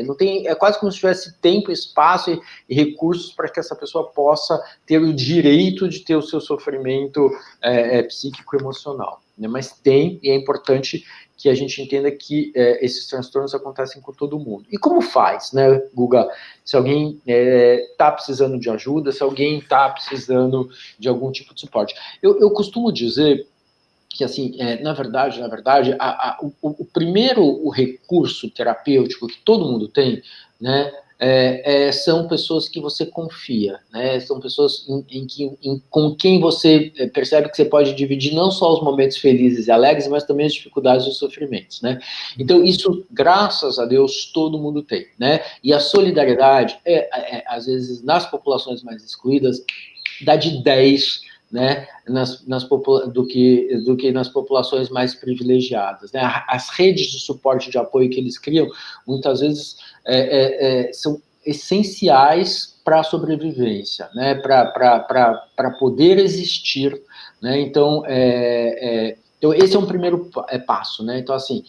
Não tem, é quase como se tivesse tempo, espaço e recursos para que essa pessoa possa ter o direito de ter o seu sofrimento psíquico e emocional. Mas tem, e é importante que a gente entenda que esses transtornos acontecem com todo mundo. E como faz, né, Guga? Se alguém está precisando de ajuda, se alguém está precisando de algum tipo de suporte. Eu costumo dizer que, assim, na verdade, o primeiro recurso terapêutico que todo mundo tem, né, são pessoas que você confia, né? São pessoas com quem você percebe que você pode dividir não só os momentos felizes e alegres, mas também as dificuldades e os sofrimentos, né? Então, isso, graças a Deus, todo mundo tem, né? E a solidariedade, às vezes, nas populações mais excluídas, dá de 10, né, do que nas populações mais privilegiadas, né? As redes de suporte de apoio que eles criam, muitas vezes, são essenciais para a sobrevivência, né? Para poder existir, né? Então, então, esse é um primeiro passo, né? Então, assim,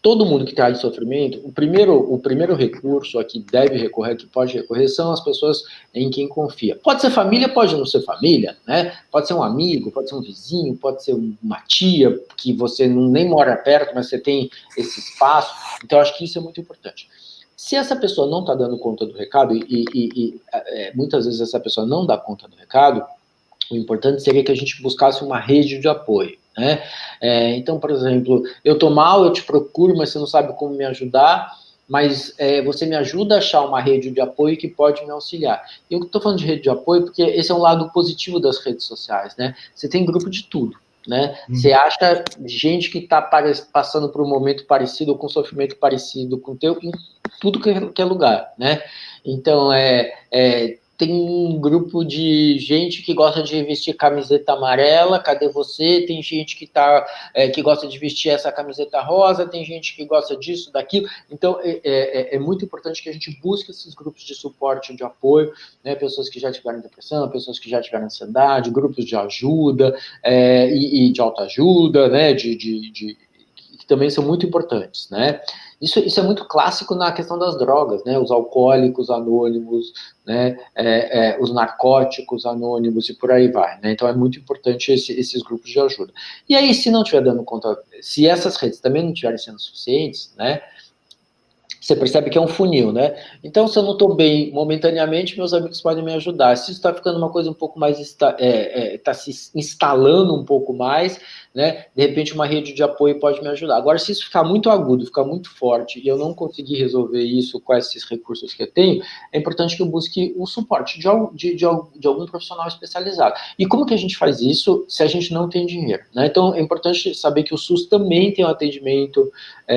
todo mundo que está de sofrimento, o primeiro recurso a que deve recorrer, que pode recorrer, são as pessoas em quem confia. Pode ser família, pode não ser família, né? Pode ser um amigo, pode ser um vizinho, pode ser uma tia que você nem mora perto, mas você tem esse espaço. Então, acho que isso é muito importante. Se essa pessoa não está dando conta do recado, e muitas vezes essa pessoa não dá conta do recado, o importante seria que a gente buscasse uma rede de apoio, né? Então, por exemplo, eu estou mal, eu te procuro, mas você não sabe como me ajudar, mas você me ajuda a achar uma rede de apoio que pode me auxiliar. E eu estou falando de rede de apoio porque esse é um lado positivo das redes sociais, né? Você tem grupo de tudo, né? Você acha gente que está passando por um momento parecido ou com um sofrimento parecido com o teu em tudo que é lugar, né? Então, tem um grupo de gente que gosta de vestir camiseta amarela, cadê você? Tem gente que gosta de vestir essa camiseta rosa, tem gente que gosta disso, daquilo. Então, é muito importante que a gente busque esses grupos de suporte, de apoio, né? Pessoas que já tiveram depressão, pessoas que já tiveram ansiedade, grupos de ajuda e de autoajuda, né? Que também são muito importantes, né? Isso é muito clássico na questão das drogas, né? Os alcoólicos anônimos, né? Os narcóticos anônimos e por aí vai, né? Então é muito importante esses grupos de ajuda. E aí, se não estiver dando conta, se essas redes também não estiverem sendo suficientes, né? Você percebe que é um funil, né? Então, se eu não estou bem momentaneamente, meus amigos podem me ajudar. Se isso está ficando uma coisa um pouco mais, está se instalando um pouco mais, né? De repente, uma rede de apoio pode me ajudar. Agora, se isso ficar muito agudo, ficar muito forte, e eu não conseguir resolver isso com esses recursos que eu tenho, é importante que eu busque o suporte de algum profissional especializado. E como que a gente faz isso se a gente não tem dinheiro, né? Então, é importante saber que o SUS também tem um atendimento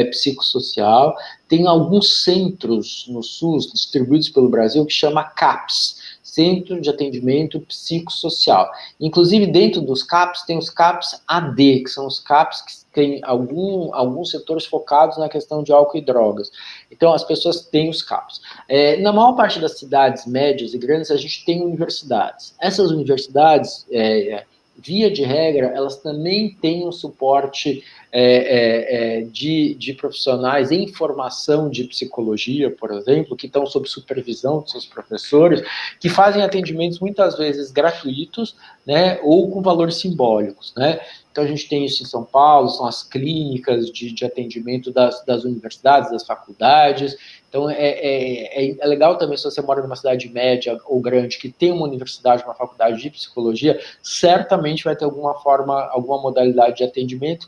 psicossocial. Tem alguns centros no SUS, distribuídos pelo Brasil, que chama CAPS, Centro de Atendimento Psicossocial. Inclusive, dentro dos CAPS, tem os CAPS AD, que são os CAPS que têm alguns setores focados na questão de álcool e drogas. Então, as pessoas têm os CAPS. Na maior parte das cidades médias e grandes, a gente tem universidades. Essas universidades, via de regra, elas também têm um suporte de profissionais em formação de psicologia, por exemplo, que estão sob supervisão de seus professores, que fazem atendimentos muitas vezes gratuitos, né, ou com valores simbólicos, né? Então, a gente tem isso em São Paulo, são as clínicas de atendimento das universidades, das faculdades. Então, é legal também, se você mora numa cidade média ou grande, que tem uma universidade, uma faculdade de psicologia, certamente vai ter alguma modalidade de atendimento,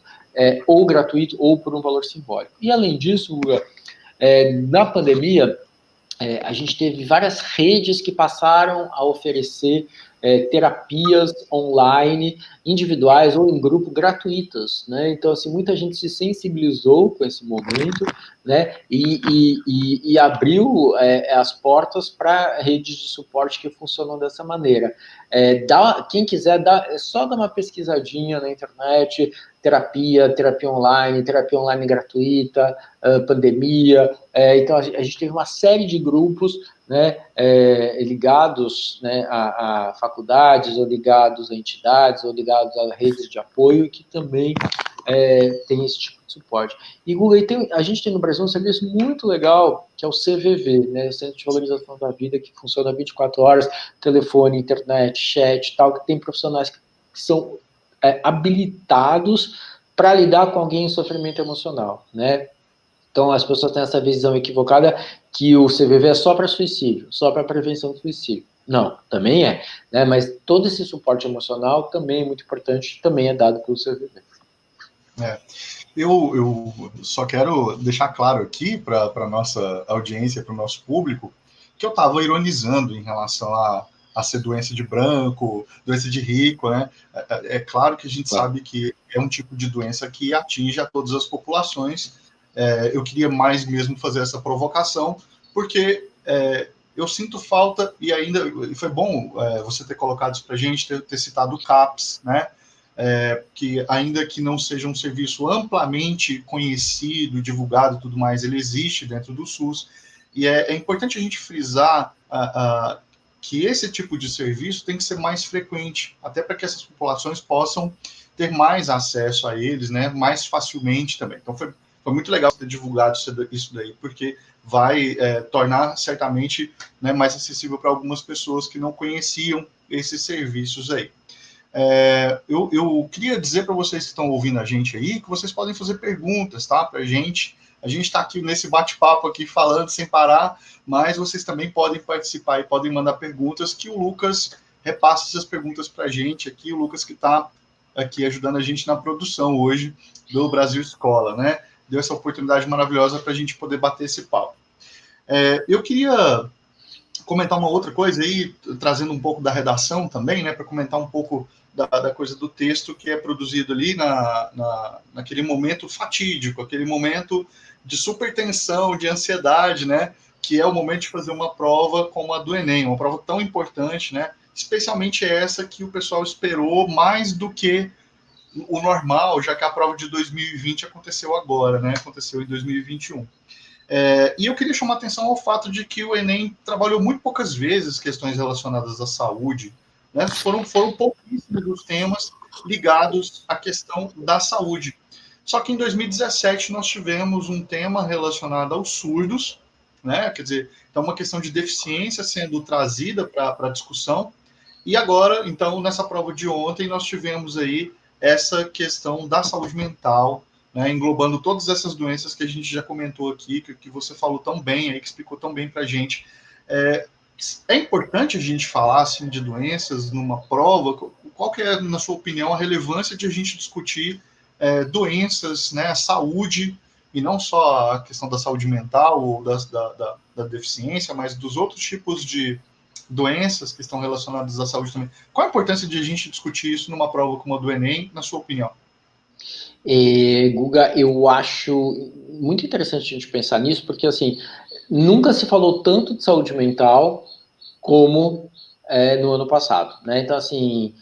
ou gratuito, ou por um valor simbólico. E, além disso, na pandemia, a gente teve várias redes que passaram a oferecer terapias online, individuais ou em grupo, gratuitas, né? Então, assim, muita gente se sensibilizou com esse momento, né? E abriu as portas para redes de suporte que funcionam dessa maneira. Quem quiser, é só dar uma pesquisadinha na internet, terapia online gratuita, pandemia. Então, a gente teve uma série de grupos, né, ligados, né, a faculdades, ou ligados a entidades, ou ligados a redes de apoio, que também tem esse tipo de suporte. E, Guga, a gente tem no Brasil um serviço muito legal, que é o CVV, né, o Centro de Valorização da Vida, que funciona 24 horas, telefone, internet, chat, tal, que tem profissionais que são habilitados para lidar com alguém em sofrimento emocional, né? Então, as pessoas têm essa visão equivocada que o CVV é só para suicídio, só para prevenção do suicídio. Não, também é, né? Mas todo esse suporte emocional também é muito importante, também é dado pelo CVV. Eu só quero deixar claro aqui para a nossa audiência, para o nosso público, que eu estava ironizando em relação a ser doença de branco, doença de rico, né? É claro que a gente sabe que é um tipo de doença que atinge a todas as populações. Eu queria mais mesmo fazer essa provocação, porque eu sinto falta, e ainda foi bom você ter colocado isso para a gente, ter citado o CAPS, né? Que ainda que não seja um serviço amplamente conhecido, divulgado e tudo mais, ele existe dentro do SUS, e é importante a gente frisar que esse tipo de serviço tem que ser mais frequente, até para que essas populações possam ter mais acesso a eles, né, mais facilmente também. Então foi muito legal ter divulgado isso daí, porque vai tornar certamente, né, mais acessível para algumas pessoas que não conheciam esses serviços aí. Eu queria dizer para vocês que estão ouvindo a gente aí que vocês podem fazer perguntas, tá, para a gente. A gente está aqui nesse bate-papo aqui falando sem parar, mas vocês também podem participar e podem mandar perguntas que o Lucas repassa essas perguntas para a gente aqui. O Lucas que está aqui ajudando a gente na produção hoje do Brasil Escola, né? Deu essa oportunidade maravilhosa para a gente poder bater esse papo. Eu queria comentar uma outra coisa aí, trazendo um pouco da redação também, né, para comentar um pouco da coisa do texto que é produzido ali naquele momento fatídico, aquele momento de super tensão, de ansiedade, né, que é o momento de fazer uma prova como a do Enem, uma prova tão importante, né, especialmente essa que o pessoal esperou mais do que o normal, já que a prova de 2020 aconteceu agora, né, aconteceu em 2021. E eu queria chamar a atenção ao fato de que o Enem trabalhou muito poucas vezes questões relacionadas à saúde, né? Foram pouquíssimos os temas ligados à questão da saúde. Só que em 2017 nós tivemos um tema relacionado aos surdos, né? Quer dizer, então uma questão de deficiência sendo trazida para a discussão. E agora, então, nessa prova de ontem, nós tivemos aí essa questão da saúde mental, né, englobando todas essas doenças que a gente já comentou aqui, que você falou tão bem, aí, que explicou tão bem para a gente. É importante a gente falar assim, de doenças numa prova? Qual que é, na sua opinião, a relevância de a gente discutir doenças, né, saúde, e não só a questão da saúde mental ou da deficiência, mas dos outros tipos de doenças que estão relacionadas à saúde também. Qual a importância de a gente discutir isso numa prova como a do Enem, na sua opinião? Guga, eu acho muito interessante a gente pensar nisso, porque assim, nunca se falou tanto de saúde mental como no ano passado, né? Então, assim,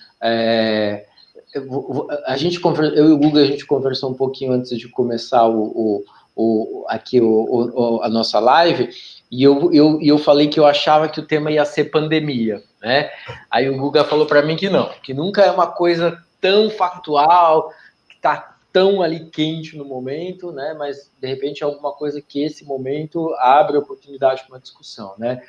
a gente eu e o Guga, a gente conversou um pouquinho antes de começar a nossa live, e eu falei que eu achava que o tema ia ser pandemia, né? Aí o Guga falou para mim que não, que nunca é uma coisa tão factual, que está tão ali quente no momento, né? Mas de repente é alguma coisa que esse momento abre oportunidade para uma discussão, né?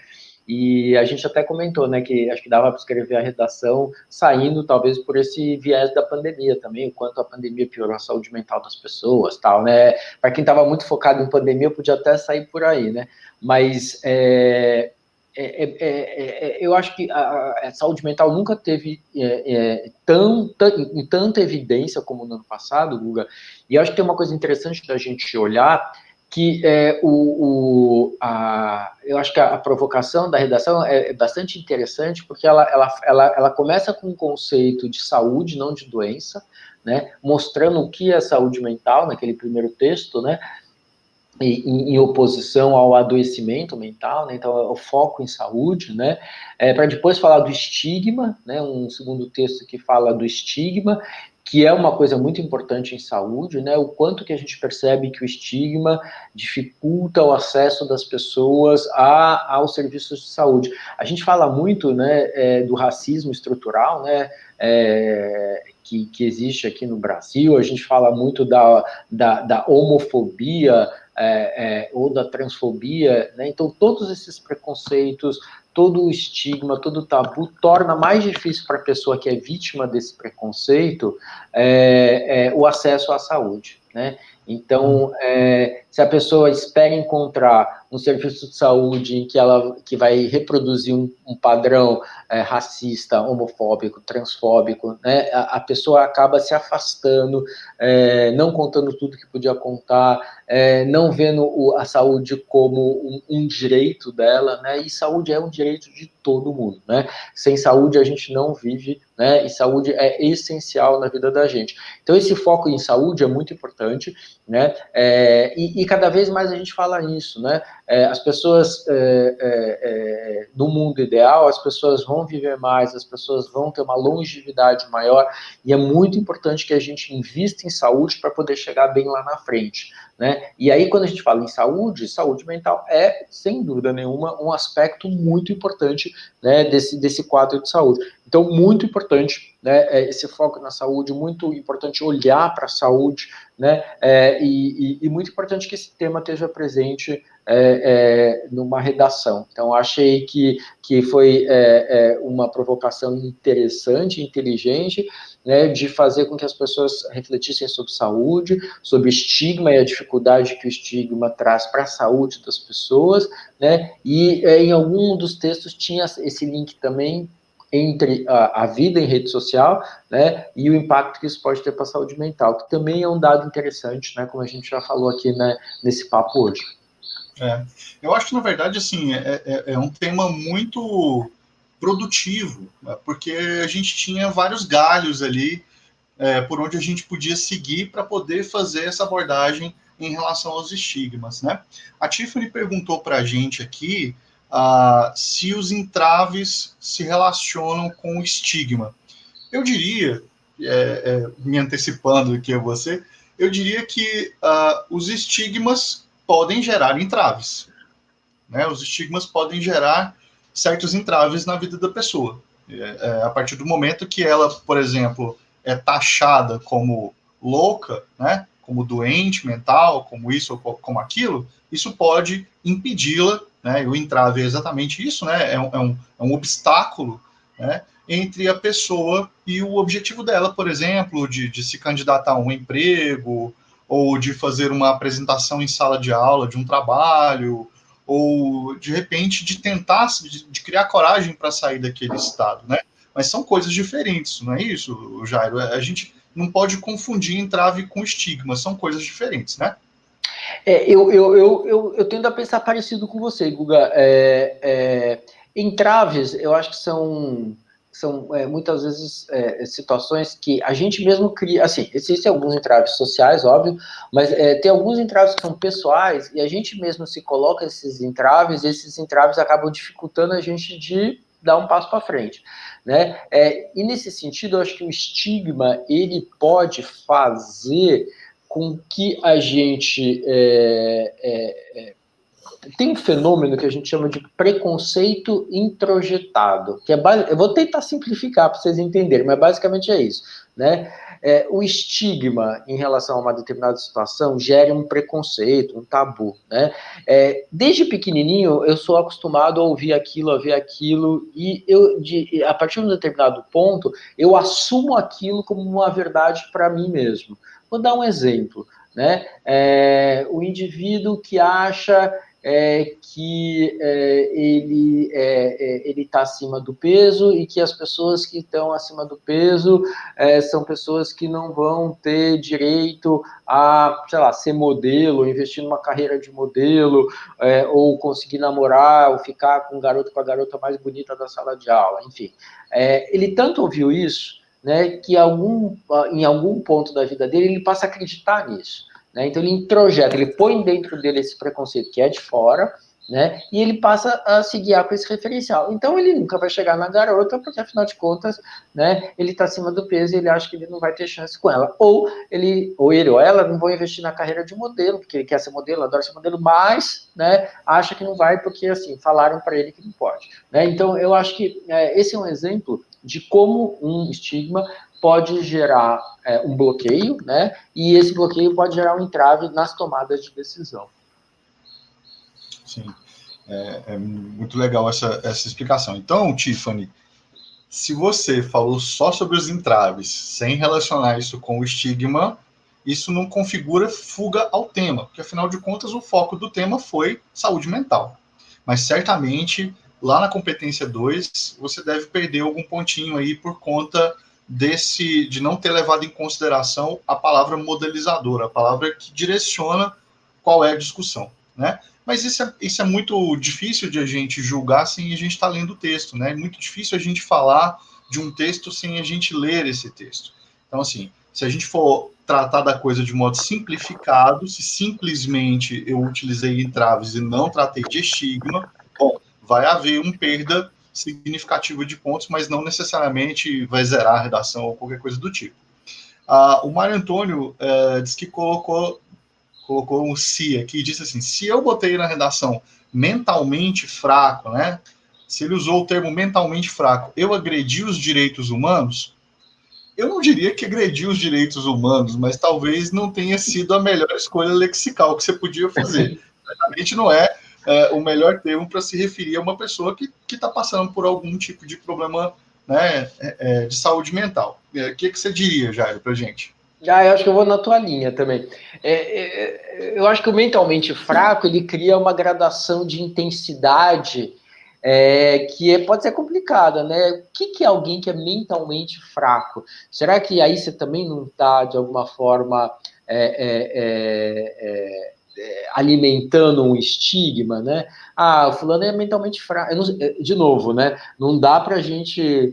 E a gente até comentou, né, que acho que dava para escrever a redação saindo talvez por esse viés da pandemia também, o quanto a pandemia piorou a saúde mental das pessoas, tal, né? Para quem estava muito focado em pandemia, podia até sair por aí, né? Mas eu acho que a saúde mental nunca teve tanta evidência como no ano passado, Guga, e eu acho que tem uma coisa interessante da gente olhar, que eu acho que a provocação da redação é bastante interessante, porque ela começa com um conceito de saúde, não de doença, né, mostrando o que é saúde mental naquele primeiro texto, né, em oposição ao adoecimento mental, né? Então o foco em saúde, né? Para depois falar do estigma, né? Um segundo texto que fala do estigma, que é uma coisa muito importante em saúde, né? O quanto que a gente percebe que o estigma dificulta o acesso das pessoas aos serviços de saúde. A gente fala muito, né, do racismo estrutural, né? Que existe aqui no Brasil, a gente fala muito da homofobia, ou da transfobia, né? Então todos esses preconceitos, todo o estigma, todo o tabu, torna mais difícil para a pessoa que é vítima desse preconceito o acesso à saúde, né? Então, se a pessoa espera encontrar um serviço de saúde em que vai reproduzir um padrão racista, homofóbico, transfóbico, né, a pessoa acaba se afastando, não contando tudo que podia contar, não vendo a saúde como um direito dela, né, e saúde é um direito de todo mundo, né? Sem saúde a gente não vive, né, e saúde é essencial na vida da gente. Então esse foco em saúde é muito importante, né, e cada vez mais a gente fala isso, né, as pessoas, no mundo ideal, as pessoas vão viver mais, as pessoas vão ter uma longevidade maior, e é muito importante que a gente invista em saúde para poder chegar bem lá na frente, né? E aí, quando a gente fala em saúde, saúde mental é, sem dúvida nenhuma, um aspecto muito importante, né, desse quadro de saúde. Então, muito importante, né, esse foco na saúde, muito importante olhar para a saúde, né, e muito importante que esse tema esteja presente numa redação. Então, achei que foi uma provocação interessante, inteligente, né, de fazer com que as pessoas refletissem sobre saúde, sobre estigma e a dificuldade que o estigma traz para a saúde das pessoas, né, e em algum dos textos tinha esse link também entre a vida em rede social, né, e o impacto que isso pode ter para a saúde mental, que também é um dado interessante, né, como a gente já falou aqui, né, nesse papo hoje. Eu acho que, na verdade, assim, é um tema muito produtivo, né, porque a gente tinha vários galhos ali por onde a gente podia seguir para poder fazer essa abordagem em relação aos estigmas, né? A Tiffany perguntou para a gente aqui se os entraves se relacionam com o estigma. Eu diria, me antecipando aqui a você, eu diria que os estigmas podem gerar entraves, né? Os estigmas podem gerar certos entraves na vida da pessoa. A partir do momento que ela, por exemplo, é taxada como louca, né? Como doente mental, como isso ou como aquilo, isso pode impedi-la, né? O entrave é exatamente isso, né? É um obstáculo, né? Entre a pessoa e o objetivo dela, por exemplo, de se candidatar a um emprego, ou de fazer uma apresentação em sala de aula de um trabalho, ou de repente de tentar, de criar coragem para sair daquele estado, né? Mas são coisas diferentes, não é isso, Jairo? A gente não pode confundir entrave com estigma, são coisas diferentes, né? Eu tendo a pensar parecido com você, Guga. Entraves, eu acho que são muitas vezes situações que a gente mesmo cria. Assim, existem alguns entraves sociais, óbvio, mas tem alguns entraves que são pessoais e a gente mesmo se coloca esses entraves acabam dificultando a gente de dar um passo para frente, né? E nesse sentido, eu acho que o estigma ele pode fazer com que a gente tem um fenômeno que a gente chama de preconceito introjetado, que eu vou tentar simplificar para vocês entenderem, mas basicamente é isso, né? O estigma em relação a uma determinada situação gera um preconceito, um tabu, né? Desde pequenininho eu sou acostumado a ouvir aquilo, a ver aquilo, e a partir de um determinado ponto eu assumo aquilo como uma verdade para mim mesmo. Vou dar um exemplo, né? O indivíduo que acha que ele está acima do peso e que as pessoas que estão acima do peso são pessoas que não vão ter direito a, sei lá, ser modelo, investir numa carreira de modelo, ou conseguir namorar, ou ficar com a garota mais bonita da sala de aula, enfim. Ele tanto ouviu isso, né, que em algum ponto da vida dele ele passa a acreditar nisso. Né? Então ele introjeta, ele põe dentro dele esse preconceito que é de fora, né? E ele passa a se guiar com esse referencial. Então ele nunca vai chegar na garota, porque afinal de contas, né, ele está acima do peso e ele acha que ele não vai ter chance com ela. Ou ele ou ela não vão investir na carreira de modelo, porque ele quer ser modelo, adora ser modelo, mas, né, acha que não vai porque assim falaram para ele que não pode. Né? Então eu acho que esse é um exemplo de como um estigma pode gerar um bloqueio, né? E esse bloqueio pode gerar um entrave nas tomadas de decisão. Sim. É muito legal essa explicação. Então, Tiffany, se você falou só sobre os entraves, sem relacionar isso com o estigma, isso não configura fuga ao tema, porque afinal de contas o foco do tema foi saúde mental. Mas certamente, lá na competência 2, você deve perder algum pontinho aí por conta de não ter levado em consideração a palavra modelizadora, a palavra que direciona qual é a discussão, né? Mas isso é muito difícil de a gente julgar sem a gente estar lendo o texto, né? É muito difícil a gente falar de um texto sem a gente ler esse texto. Então, assim, se a gente for tratar da coisa de modo simplificado, se simplesmente eu utilizei entraves e não tratei de estigma, bom, vai haver uma perda significativa de pontos, mas não necessariamente vai zerar a redação ou qualquer coisa do tipo. O Mário Antônio disse que colocou um se aqui e disse assim, se eu botei na redação mentalmente fraco, né? Se ele usou o termo mentalmente fraco, eu agredi os direitos humanos? Eu não diria que agredi os direitos humanos, mas talvez não tenha sido a melhor escolha lexical que você podia fazer. Realmente não é o melhor termo para se referir a uma pessoa que está passando por algum tipo de problema, né, de saúde mental. O que você diria, Jairo, para a gente? Eu acho que eu vou na tua linha também. Eu acho que o mentalmente fraco, ele cria uma gradação de intensidade que pode ser complicada, né? O que é alguém que é mentalmente fraco? Será que aí você também não está, de alguma forma, alimentando um estigma, né? O fulano é mentalmente fraco. De novo, né? Não dá para a gente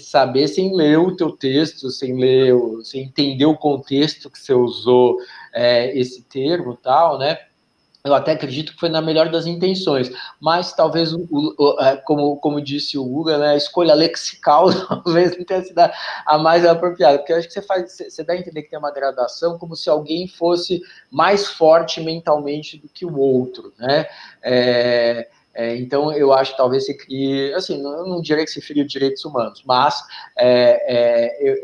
saber sem ler o teu texto, sem entender o contexto que você usou esse termo, tal, né? Eu até acredito que foi na melhor das intenções, mas talvez, como disse o Guga, né, a escolha lexical talvez não tenha sido a mais apropriada, porque eu acho que você dá a entender que tem uma gradação como se alguém fosse mais forte mentalmente do que o outro, né? Então, eu acho que talvez você crie, assim, eu não diria que se crie direitos humanos, mas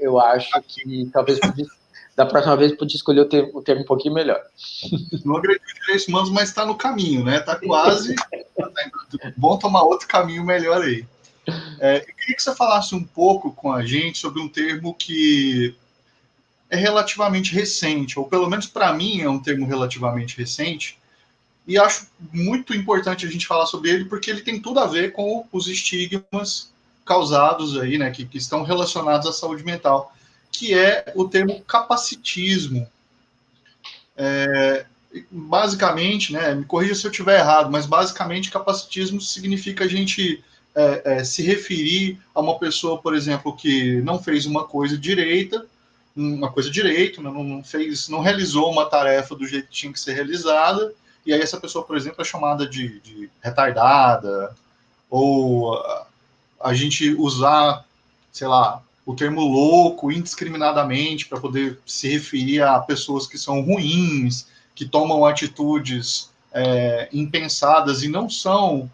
eu acho que talvez da próxima vez podia escolher o termo um pouquinho melhor. Não agrediu os direitos humanos, mas está no caminho, né? Está quase. Bom tomar outro caminho melhor aí. Eu queria que você falasse um pouco com a gente sobre um termo que é relativamente recente, ou pelo menos para mim é um termo relativamente recente, e acho muito importante a gente falar sobre ele porque ele tem tudo a ver com os estigmas causados aí, né, que estão relacionados à saúde mental, que é o termo capacitismo. Basicamente, né, me corrija se eu estiver errado, mas basicamente capacitismo significa a gente se referir a uma pessoa, por exemplo, que não fez uma coisa direito, né, não realizou uma tarefa do jeito que tinha que ser realizada, e aí essa pessoa, por exemplo, é chamada de retardada, ou a gente usar, sei lá, o termo louco indiscriminadamente para poder se referir a pessoas que são ruins, que tomam atitudes impensadas e não são,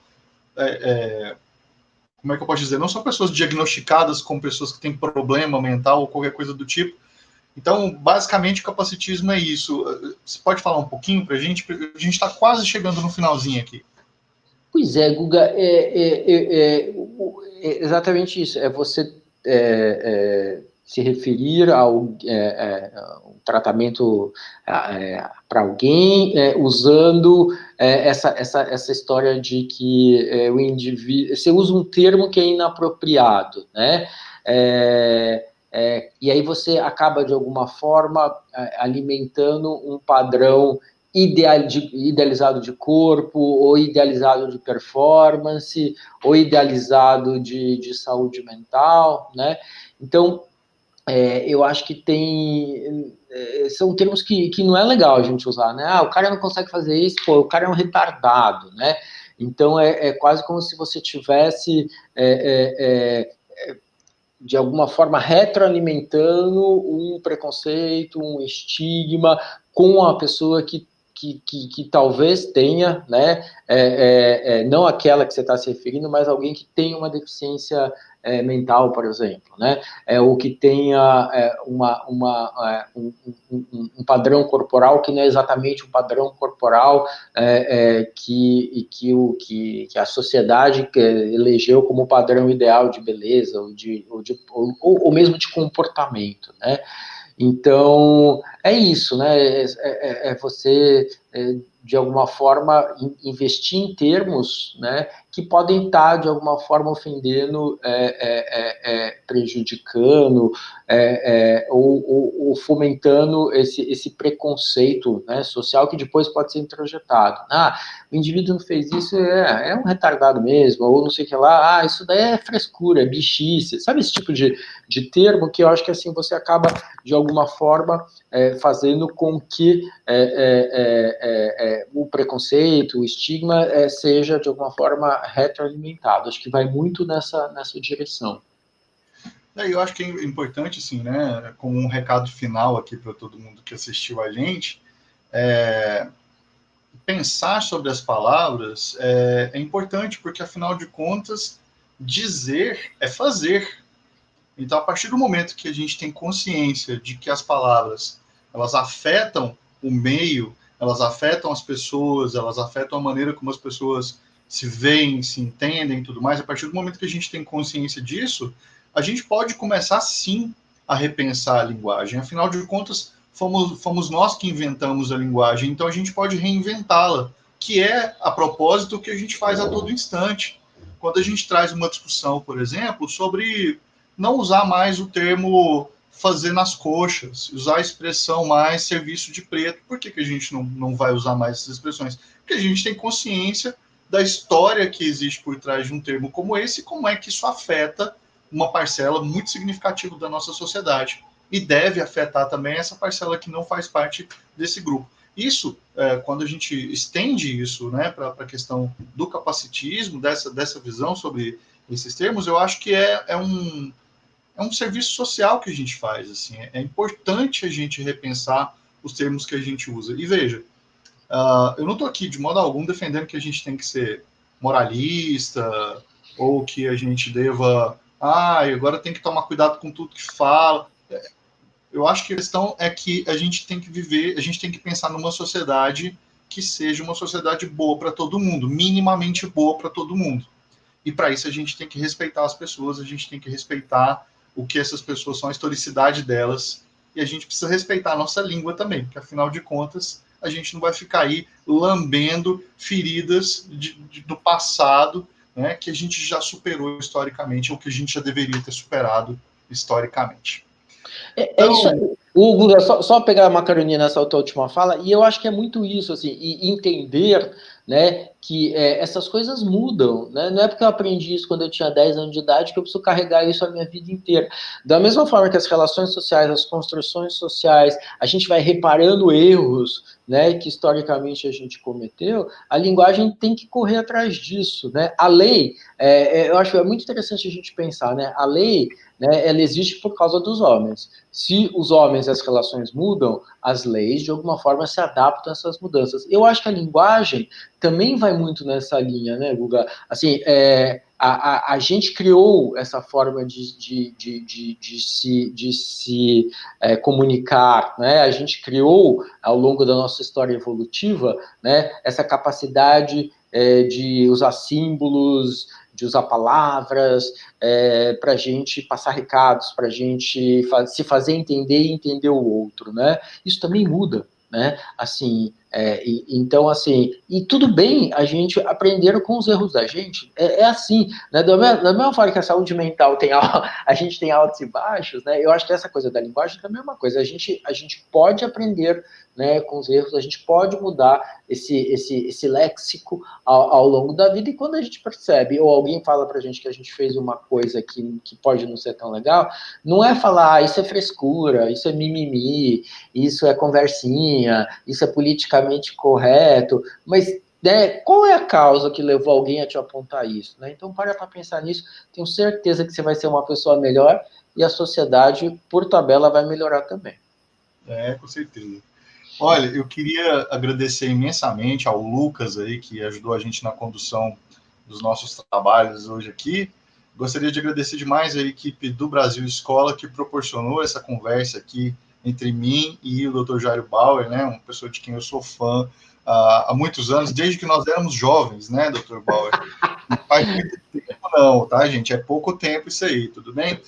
como é que eu posso dizer, não são pessoas diagnosticadas como pessoas que têm problema mental ou qualquer coisa do tipo. Então, basicamente, o capacitismo é isso. Você pode falar um pouquinho para a gente? A gente está quase chegando no finalzinho aqui. Pois é, Guga, exatamente isso. É você se referir ao um tratamento para alguém usando essa história de que o indivíduo... Você usa um termo que é inapropriado, né? E aí você acaba, de alguma forma, alimentando um padrão idealizado de corpo, ou idealizado de performance, ou idealizado de saúde mental, né? Então, eu acho que são termos que não é legal a gente usar, né? O cara não consegue fazer isso, pô, o cara é um retardado, né? Então, é quase como se você tivesse... de alguma forma, retroalimentando um preconceito, um estigma com a pessoa que que talvez tenha, né, não aquela que você está se referindo, mas alguém que tenha uma deficiência mental, por exemplo, né, ou que tenha um padrão corporal que não é exatamente o padrão corporal que a sociedade elegeu como padrão ideal de beleza, ou mesmo de comportamento, né? Então, é isso, né? Você, de alguma forma, investir em termos, né, que podem estar, de alguma forma, ofendendo, prejudicando, ou fomentando esse preconceito, né, social que depois pode ser introjetado. Ah, o indivíduo não fez isso, é um retardado mesmo, ou não sei o que lá, isso daí é frescura, é bichice, sabe esse tipo de termo que eu acho que assim você acaba de alguma forma fazendo com que o preconceito, o estigma seja de alguma forma retroalimentado. Acho que vai muito nessa direção. Eu acho que é importante, assim, né, como um recado final aqui para todo mundo que assistiu a gente, pensar sobre as palavras é importante, porque, afinal de contas, dizer é fazer. Então, a partir do momento que a gente tem consciência de que as palavras, elas afetam o meio, elas afetam as pessoas, elas afetam a maneira como as pessoas se veem, se entendem e tudo mais, a partir do momento que a gente tem consciência disso, a gente pode começar, sim, a repensar a linguagem. Afinal de contas, fomos nós que inventamos a linguagem, então a gente pode reinventá-la, que é, a propósito, o que a gente faz a todo instante. Quando a gente traz uma discussão, por exemplo, sobre não usar mais o termo fazer nas coxas, usar a expressão mais serviço de preto. Por que a gente não vai usar mais essas expressões? Porque a gente tem consciência da história que existe por trás de um termo como esse e como é que isso afeta uma parcela muito significativa da nossa sociedade. E deve afetar também essa parcela que não faz parte desse grupo. Isso, quando a gente estende isso, né, para a questão do capacitismo, dessa visão sobre esses termos, eu acho que é um serviço social que a gente faz. Assim, é importante a gente repensar os termos que a gente usa. E veja, eu não estou aqui de modo algum defendendo que a gente tem que ser moralista ou que a gente deva, agora tem que tomar cuidado com tudo que fala. Eu acho que a questão é que a gente tem que viver, a gente tem que pensar numa sociedade que seja uma sociedade boa para todo mundo, minimamente boa para todo mundo. E para isso a gente tem que respeitar as pessoas, a gente tem que respeitar o que essas pessoas são, a historicidade delas, e a gente precisa respeitar a nossa língua também, porque afinal de contas a gente não vai ficar aí lambendo feridas do passado, né, que a gente já superou historicamente, ou que a gente já deveria ter superado historicamente. É isso aí. Guga, só pegar uma caroninha nessa última fala, e eu acho que é muito isso, assim, e entender, né, que essas coisas mudam, né? Não é porque eu aprendi isso quando eu tinha 10 anos de idade que eu preciso carregar isso a minha vida inteira. Da mesma forma que as relações sociais, as construções sociais, a gente vai reparando erros, né, que historicamente a gente cometeu, a linguagem tem que correr atrás disso, né? A lei, eu acho que é muito interessante a gente pensar, né? A lei, né, ela existe por causa dos homens. Se os homens e as relações mudam, as leis, de alguma forma, se adaptam a essas mudanças. Eu acho que a linguagem também vai muito nessa linha, né, Guga? Assim, a gente criou essa forma de se comunicar, né? A gente criou, ao longo da nossa história evolutiva, né, essa capacidade de usar símbolos, de usar palavras, para a gente passar recados, para a gente se fazer entender e entender o outro, né? Isso também muda, né? Assim, então, assim, e tudo bem a gente aprender com os erros da gente, assim, né? Da mesma forma que a saúde mental a gente tem altos e baixos, né? Eu acho que essa coisa da linguagem é a mesma coisa, a gente pode aprender, né, com os erros, a gente pode mudar esse léxico ao longo da vida, e quando a gente percebe, ou alguém fala pra gente que a gente fez uma coisa que pode não ser tão legal, não é falar, isso é frescura, isso é mimimi, isso é conversinha, isso é politicamente correto, mas, né, qual é a causa que levou alguém a te apontar isso? Né? Então, para pensar nisso, tenho certeza que você vai ser uma pessoa melhor e a sociedade, por tabela, vai melhorar também. Com certeza. Olha, eu queria agradecer imensamente ao Lucas aí, que ajudou a gente na condução dos nossos trabalhos hoje aqui. Gostaria de agradecer demais a equipe do Brasil Escola, que proporcionou essa conversa aqui entre mim e o Dr. Jairo Bauer, né? Uma pessoa de quem eu sou fã há muitos anos, desde que nós éramos jovens, né, Dr. Bauer? Não faz muito tempo não, tá, gente? É pouco tempo isso aí, tudo bem?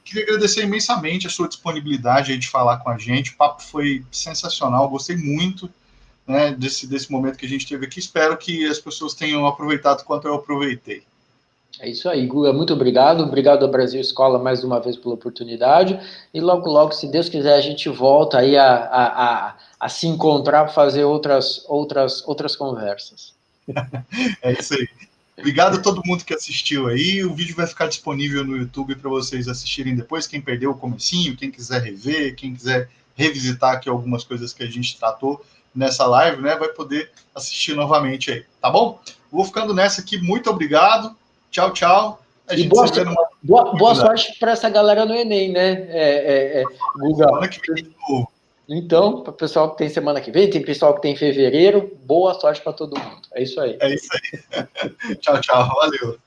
Queria agradecer imensamente a sua disponibilidade aí de falar com a gente. O papo foi sensacional, gostei muito, né, desse momento que a gente teve aqui. Espero que as pessoas tenham aproveitado quanto eu aproveitei. É isso aí, Guga, muito obrigado. Obrigado ao Brasil Escola mais uma vez pela oportunidade. E logo, logo, se Deus quiser, a gente volta aí a se encontrar para fazer outras conversas. É isso aí. Obrigado a todo mundo que assistiu aí. O vídeo vai ficar disponível no YouTube para vocês assistirem depois. Quem perdeu o comecinho, quem quiser rever, quem quiser revisitar aqui algumas coisas que a gente tratou nessa live, né, vai poder assistir novamente aí, tá bom? Vou ficando nessa aqui. Muito obrigado. Tchau, tchau. A E gente se vê numa boa sorte para essa galera no Enem, né, Guga? semana que vem de novo. Então, para o pessoal que tem semana que vem, tem pessoal que tem em fevereiro, boa sorte para todo mundo. É isso aí. É isso aí. Tchau, tchau. Valeu.